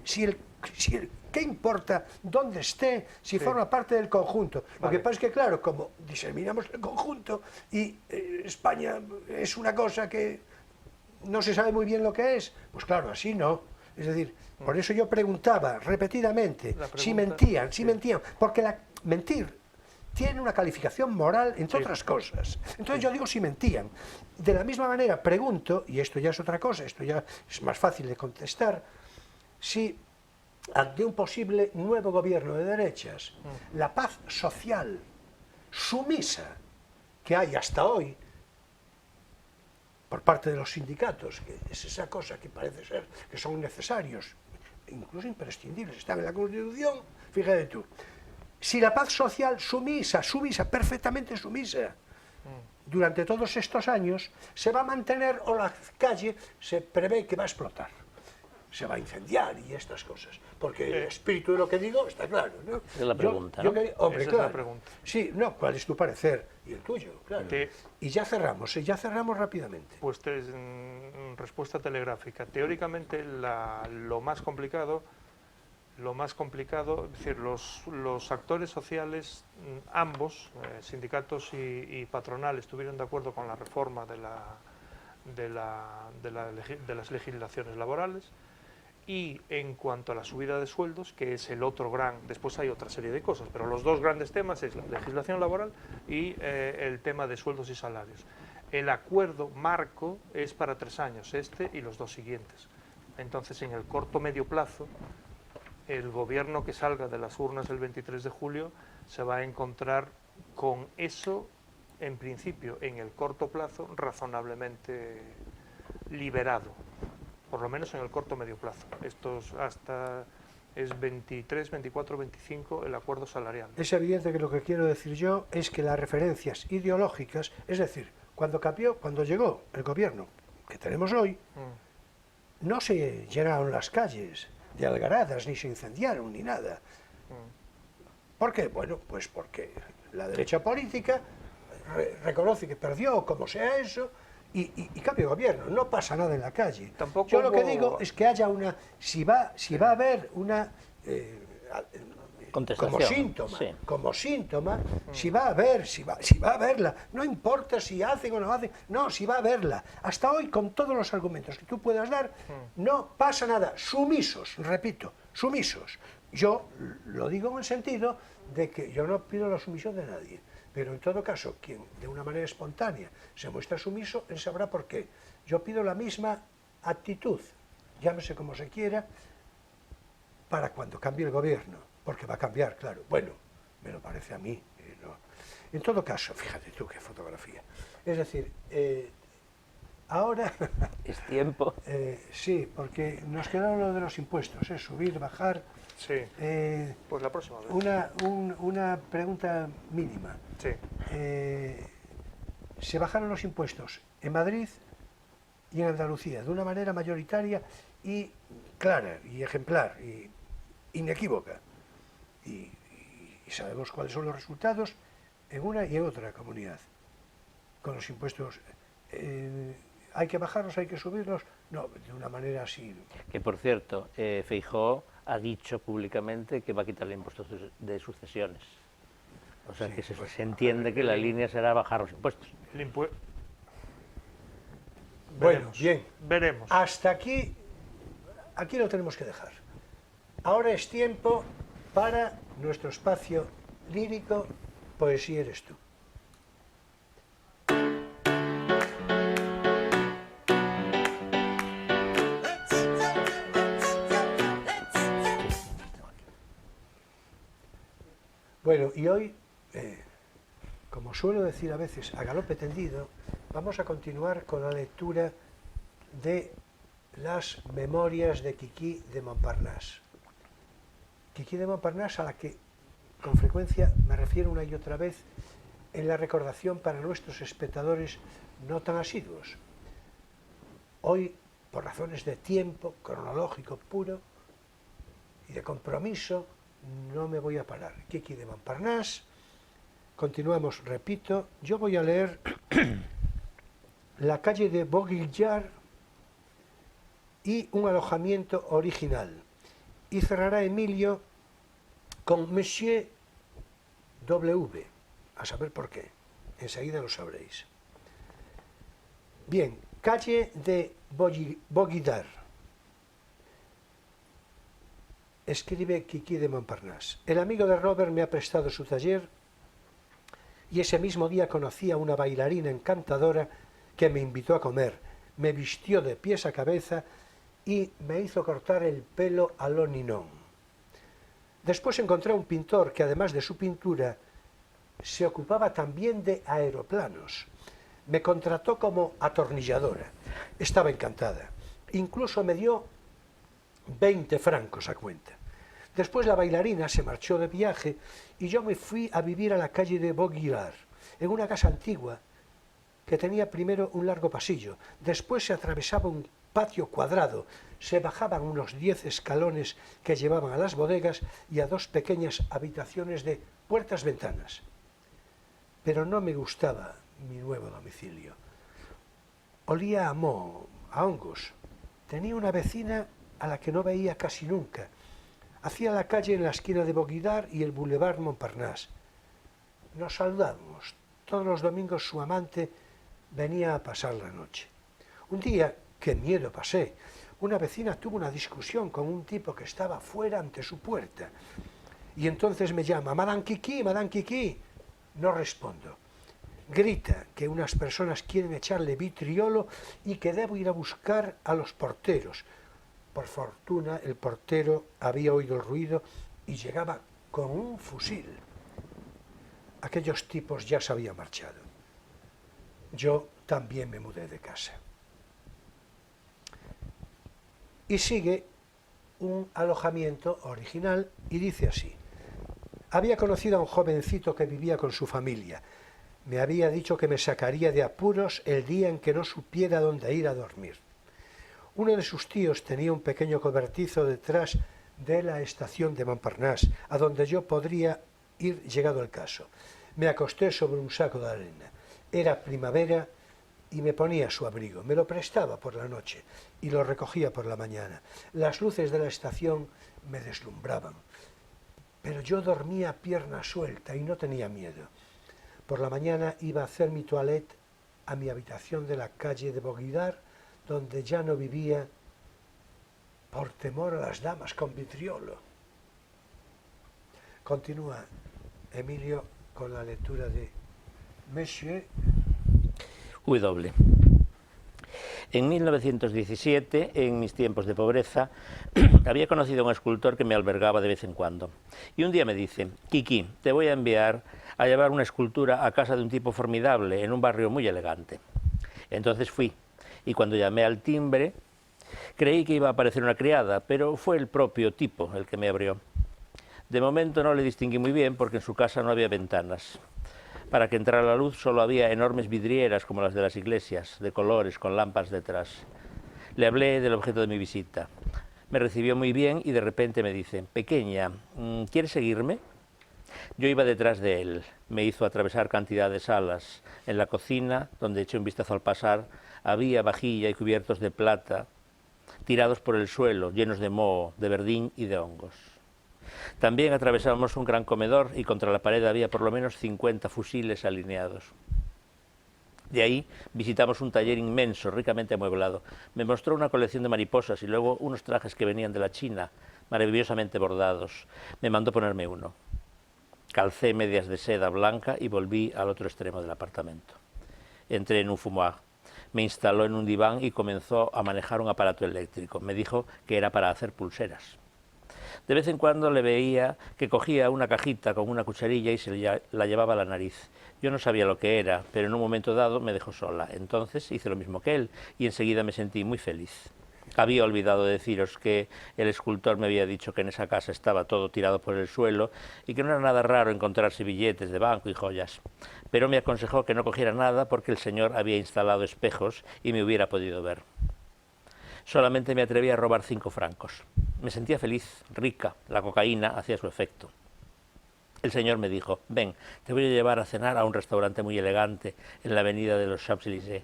¿qué importa dónde esté si Sí. forma parte del conjunto? Lo Vale. que pasa es que, claro, como diseminamos el conjunto y España es una cosa que no se sabe muy bien lo que es, pues claro, así no. Es decir, por eso yo preguntaba repetidamente La si pregunta, mentían, porque mentir tiene una calificación moral, entre Sí. otras cosas. Entonces yo digo si mentían. De la misma manera pregunto, y esto ya es otra cosa, esto ya es más fácil de contestar, si ante un posible nuevo gobierno de derechas, la paz social sumisa que hay hasta hoy por parte de los sindicatos, que es esa cosa que parece ser que son necesarios, incluso imprescindibles, están en la Constitución, fíjate tú. Si la paz social sumisa, perfectamente sumisa, durante todos estos años, se va a mantener o la calle se prevé que va a explotar, se va a incendiar y estas cosas. Porque el espíritu de lo que digo está claro, ¿no? Es la pregunta, ¿no? Hombre, Esa es la claro. pregunta. Sí, no, ¿cuál es tu parecer? Y el tuyo, claro. Te- Y ya cerramos rápidamente. Pues respuesta telegráfica. Teóricamente lo más complicado, es decir, los actores sociales, ambos, sindicatos y patronal, estuvieron de acuerdo con la reforma de las legislaciones laborales. Y en cuanto a la subida de sueldos, que es el otro después hay otra serie de cosas, pero los dos grandes temas es la legislación laboral y el tema de sueldos y salarios. El acuerdo marco es para 3 años, este y los 2 siguientes. Entonces, en el corto medio plazo, el gobierno que salga de las urnas el 23 de julio se va a encontrar con eso, en principio, en el corto plazo, razonablemente liberado. Por lo menos en el corto medio plazo. Hasta es 23, 24, 25 el acuerdo salarial. Es evidente que lo que quiero decir yo es que las referencias ideológicas, es decir, cuando llegó el gobierno que tenemos hoy, no se llenaron las calles de algaradas, ni se incendiaron, ni nada. ¿Por qué? Bueno, pues porque la derecha política reconoce que perdió, como sea eso, y cambia de gobierno, no pasa nada en la calle. Tampoco Yo lo que hubo- digo es que haya una, si va a haber una, Contestación. como Sí. síntoma, si va a haberla, no importa si hacen o no hacen, no, si va a haberla. Hasta hoy, con todos los argumentos que tú puedas dar, no pasa nada, sumisos, repito, sumisos. Yo lo digo en el sentido de que yo no pido la sumisión de nadie, pero en todo caso, quien de una manera espontánea se muestra sumiso, él sabrá por qué. Yo pido la misma actitud, llámese como se quiera, para cuando cambie el gobierno, porque va a cambiar, claro. Bueno, me lo parece a mí. No. En todo caso, fíjate tú qué fotografía. Es decir, ahora, Es tiempo. sí, porque nos quedaron lo de los impuestos, subir, bajar. Sí, pues la próxima vez. Una pregunta mínima. Sí. Se bajaron los impuestos en Madrid y en Andalucía de una manera mayoritaria y clara y ejemplar y inequívoca. Y sabemos cuáles son los resultados en una y en otra comunidad. Con los impuestos, ¿hay que bajarlos, hay que subirlos? No, de una manera así. Que por cierto, Feijóo ha dicho públicamente que va a quitar el impuesto de sucesiones. O sea Sí, que pues, se entiende que la línea será bajar los impuestos. Bueno, bien. Veremos. Hasta aquí lo tenemos que dejar. Ahora es tiempo para nuestro espacio lírico, Poesía eres tú. Bueno, y hoy, como suelo decir a veces, a galope tendido, vamos a continuar con la lectura de las memorias de Quiquí de Montparnasse. Quiquí de Montparnasse, a la que con frecuencia me refiero una y otra vez en la recordación para nuestros espectadores no tan asiduos. Hoy, por razones de tiempo cronológico puro y de compromiso, no me voy a parar. Quiquí de Montparnasse. Continuamos, repito, yo voy a leer la calle de Vaugirard y un alojamiento original. Y cerrará Emilio con Monsieur W, a saber por qué, enseguida lo sabréis. Bien, calle de Vaugirard. Escribe Quiquí de Montparnasse. El amigo de Robert me ha prestado su taller y ese mismo día conocí a una bailarina encantadora que me invitó a comer, me vistió de pies a cabeza y me hizo cortar el pelo a lo Ninon. Después encontré a un pintor que, además de su pintura, se ocupaba también de aeroplanos. Me contrató como atornilladora. Estaba encantada. Incluso me dio 20 francos a cuenta. Después la bailarina se marchó de viaje y yo me fui a vivir a la calle de Vaugirard, en una casa antigua que tenía primero un largo pasillo, después se atravesaba un patio cuadrado, se bajaban unos 10 escalones que llevaban a las bodegas y a 2 pequeñas habitaciones de puertas-ventanas. Pero no me gustaba mi nuevo domicilio. Olía a moho, a hongos. Tenía una vecina a la que no veía casi nunca. Hacía la calle en la esquina de Vaugirard y el Boulevard Montparnasse. Nos saludábamos. Todos los domingos su amante venía a pasar la noche. Un día, qué miedo pasé, una vecina tuvo una discusión con un tipo que estaba fuera ante su puerta. Y entonces me llama, Madame Quiquí, Madame Quiquí. No respondo. Grita que unas personas quieren echarle vitriolo y que debo ir a buscar a los porteros. Por fortuna, el portero había oído el ruido y llegaba con un fusil. Aquellos tipos ya se habían marchado. Yo también me mudé de casa. Y sigue un alojamiento original y dice así. Había conocido a un jovencito que vivía con su familia. Me había dicho que me sacaría de apuros el día en que no supiera dónde ir a dormir. Uno de sus tíos tenía un pequeño cobertizo detrás de la estación de Montparnasse, a donde yo podría ir llegado el caso. Me acosté sobre un saco de arena. Era primavera y me ponía su abrigo. Me lo prestaba por la noche y lo recogía por la mañana. Las luces de la estación me deslumbraban. Pero yo dormía a pierna suelta y no tenía miedo. Por la mañana iba a hacer mi toilette a mi habitación de la calle de Vaugirard, donde ya no vivía por temor a las damas con vitriolo. Continúa Emilio con la lectura de Monsieur W. En 1917, en mis tiempos de pobreza, había conocido a un escultor que me albergaba de vez en cuando. Y un día me dice, Quiquí, te voy a enviar a llevar una escultura a casa de un tipo formidable en un barrio muy elegante. Entonces fui, y cuando llamé al timbre, creí que iba a aparecer una criada, pero fue el propio tipo el que me abrió. De momento no le distinguí muy bien porque en su casa no había ventanas. Para que entrara la luz solo había enormes vidrieras como las de las iglesias, de colores, con lámparas detrás. Le hablé del objeto de mi visita. Me recibió muy bien y de repente me dice, pequeña, ¿quieres seguirme? Yo iba detrás de él. Me hizo atravesar cantidad de salas. En la cocina, donde eché un vistazo al pasar, había vajilla y cubiertos de plata, tirados por el suelo, llenos de moho, de verdín y de hongos. También atravesábamos un gran comedor y contra la pared había por lo menos 50 fusiles alineados. De ahí visitamos un taller inmenso, ricamente amueblado. Me mostró una colección de mariposas y luego unos trajes que venían de la China, maravillosamente bordados. Me mandó ponerme uno. Calcé medias de seda blanca y volví al otro extremo del apartamento. Entré en un fumoir. Me instaló en un diván y comenzó a manejar un aparato eléctrico. Me dijo que era para hacer pulseras. De vez en cuando le veía que cogía una cajita con una cucharilla y se la llevaba a la nariz. Yo no sabía lo que era, pero en un momento dado me dejó sola. Entonces hice lo mismo que él y enseguida me sentí muy feliz. Había olvidado deciros que el escultor me había dicho que en esa casa estaba todo tirado por el suelo y que no era nada raro encontrarse billetes de banco y joyas. Pero me aconsejó que no cogiera nada porque el señor había instalado espejos y me hubiera podido ver. Solamente me atreví a robar 5 francos. Me sentía feliz, rica, la cocaína hacía su efecto. El señor me dijo: ven, te voy a llevar a cenar a un restaurante muy elegante en la avenida de los Champs-Élysées.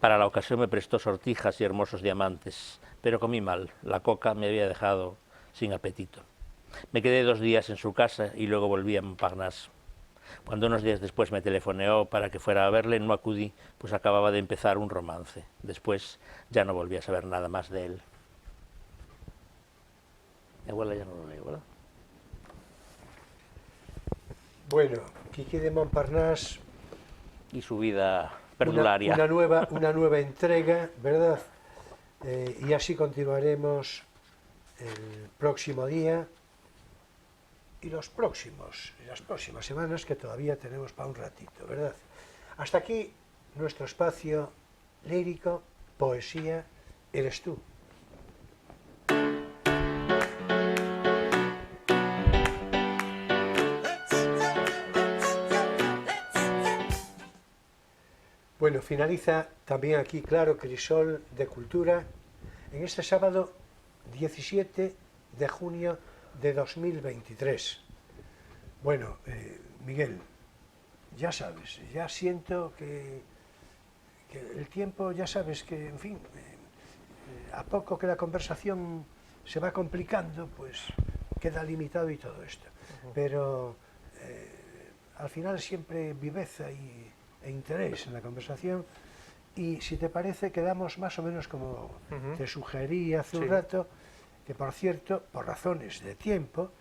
Para la ocasión me prestó sortijas y hermosos diamantes, pero comí mal, la coca me había dejado sin apetito. Me quedé 2 días en su casa y luego volví a Montparnasse. Cuando unos días después me telefoneó para que fuera a verle, no acudí, pues acababa de empezar un romance. Después ya no volví a saber nada más de él. Mi abuela ya no lo leo, ¿verdad? Bueno, Quiqui de Montparnasse, Y su vida perdularia. una nueva entrega, ¿verdad? Y así continuaremos el próximo día y las próximas semanas, que todavía tenemos para un ratito, ¿verdad? Hasta aquí nuestro espacio lírico, poesía, eres tú. Bueno, finaliza también aquí, claro, Crisol de Cultura, en este sábado 17 de junio de 2023. Bueno, Miguel, ya sabes, ya siento que el tiempo, ya sabes que, en fin, a poco que la conversación se va complicando, pues queda limitado y todo esto. Pero al final siempre viveza e interés en la conversación, y si te parece quedamos más o menos como te sugerí hace un rato, que por cierto, por razones de tiempo,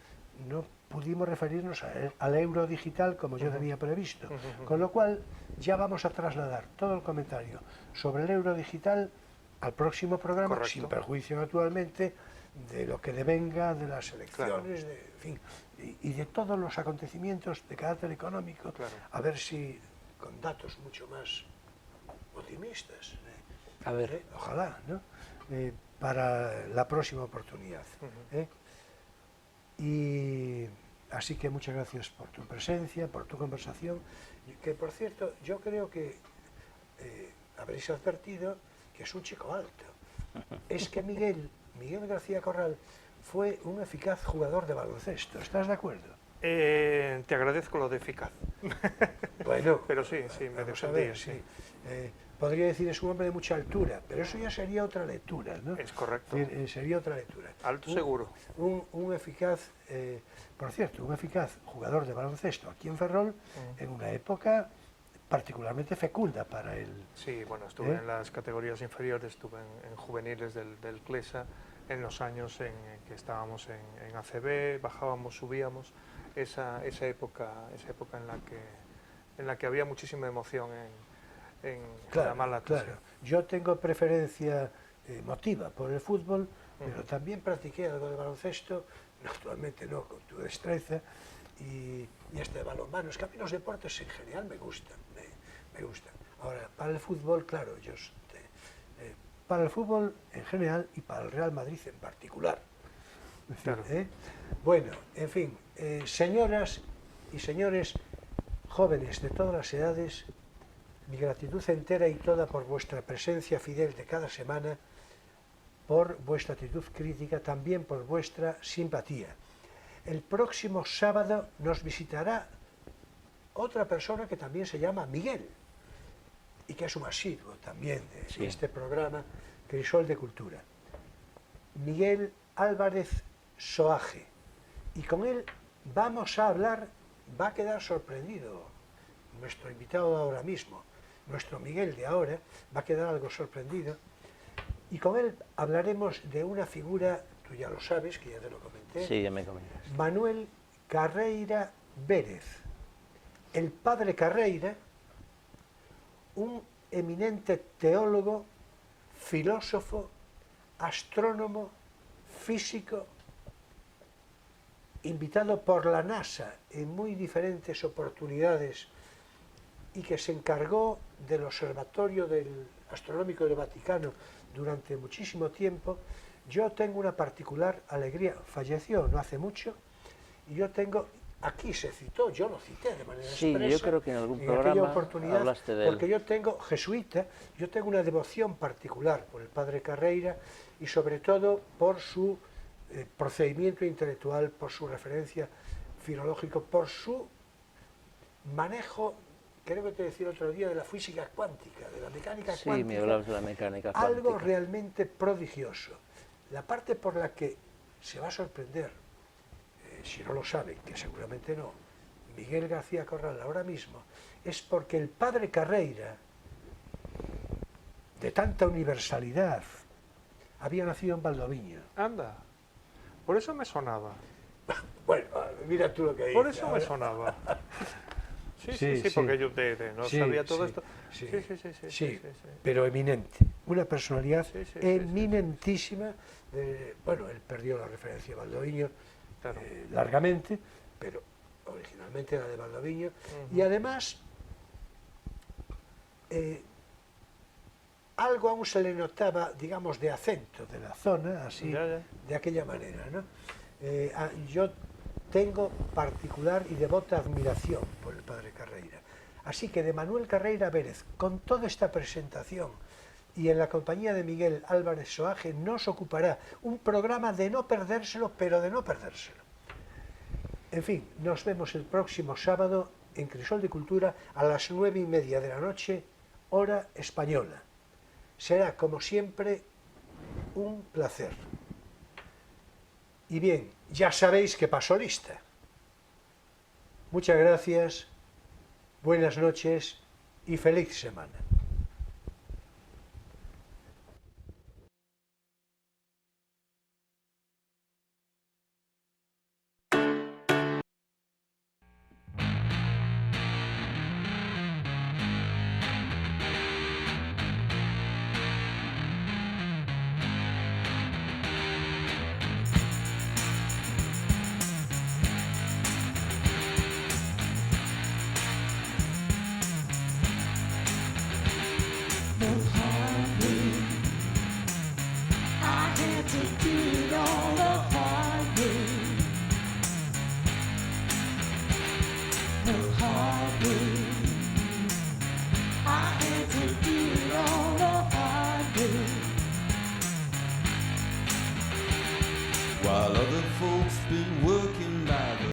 no pudimos referirnos al euro digital como yo tenía previsto, con lo cual ya vamos a trasladar todo el comentario sobre el euro digital al próximo programa. Correcto. Sin perjuicio naturalmente de lo que devenga de las elecciones, claro, en fin, y de todos los acontecimientos de carácter económico, claro, a ver si con datos mucho más optimistas, a ver, ojalá, ¿no? Para la próxima oportunidad. Y así que muchas gracias por tu presencia, por tu conversación, que por cierto yo creo que habréis advertido que es un chico alto. Es que Miguel García Corral fue un eficaz jugador de baloncesto, ¿estás de acuerdo? Te agradezco lo de eficaz. Bueno, pero sí, me defendí. Sí. Podría decir es un hombre de mucha altura, pero eso ya sería otra lectura, ¿no? Es correcto. Sería otra lectura. Alto seguro. Un eficaz, por cierto, un eficaz jugador de baloncesto aquí en Ferrol, en una época particularmente fecunda para él. Sí, bueno, estuve en las categorías inferiores, estuve en juveniles del CLESA, en los años en que estábamos en ACB, bajábamos, subíamos, esa época en la que había muchísima emoción en la mala atención. Claro. Yo tengo preferencia emotiva por el fútbol, pero también practiqué algo de baloncesto, naturalmente no con tu destreza, y hasta de balonmano. Es que a mí los deportes en general me gustan. Ahora, para el fútbol, claro, para el fútbol en general y para el Real Madrid en particular. Claro. Bueno, en fin, señoras y señores, jóvenes de todas las edades, mi gratitud entera y toda por vuestra presencia fidel de cada semana, por vuestra actitud crítica, también por vuestra simpatía. El próximo sábado nos visitará otra persona que también se llama Miguel, y que es un asiduo también de este programa, Crisol de Cultura. Miguel Álvarez Soaje, y con él vamos a hablar, va a quedar sorprendido nuestro invitado de ahora mismo, nuestro Miguel de ahora, va a quedar algo sorprendido, y con él hablaremos de una figura, tú ya lo sabes, que ya te lo comenté, sí, ya me comentas. Manuel Carreira Vélez, el padre Carreira, un eminente teólogo, filósofo, astrónomo, físico, invitado por la NASA en muy diferentes oportunidades y que se encargó del Observatorio Astronómico del Vaticano durante muchísimo tiempo, yo tengo una particular alegría. Falleció no hace mucho, y yo tengo, aquí se citó, yo lo cité de manera Sí, expresa, yo creo que en algún aquella programa oportunidad, hablaste de él. porque yo tengo, jesuita, yo tengo una devoción particular por el padre Carreira, y sobre todo por su procedimiento intelectual, por su referencia filológico, por su manejo, creo que te decía el otro día, de la física cuántica, de la mecánica Sí, cuántica. me hablabas de la mecánica cuántica. Algo realmente prodigioso. La parte por la que se va a sorprender, si no lo sabe, que seguramente no, Miguel García Corral ahora mismo, es porque el padre Carreira, de tanta universalidad, había nacido en Valdoviño. Anda, por eso me sonaba. Bueno, mira tú lo que dices. Por eso me ahora. sonaba. Sí, Sí, sí, sí, sí. porque yo no Sí, sabía todo sí, esto. sí. Sí. Pero eminente, una personalidad Sí, sí, sí, eminentísima. Bueno, él perdió la referencia a Valdoviño Claro. largamente, pero originalmente era de Valdoviño. Ujú. Y además, algo aún se le notaba, digamos, de acento de la zona, así, Ya. de aquella manera, ¿no? Yo tengo particular y devota admiración por el padre Carreira. Así que de Manuel Carreira Vélez, con toda esta presentación y en la compañía de Miguel Álvarez Soaje, nos ocupará un programa de no perdérselo, pero de no perdérselo. En fin, nos vemos el próximo sábado en Crisol de Cultura a las 9:30 de la noche, hora española. Será, como siempre, un placer. Y bien, ya sabéis que paso lista. Muchas gracias, buenas noches y feliz semana. While other folks been working by the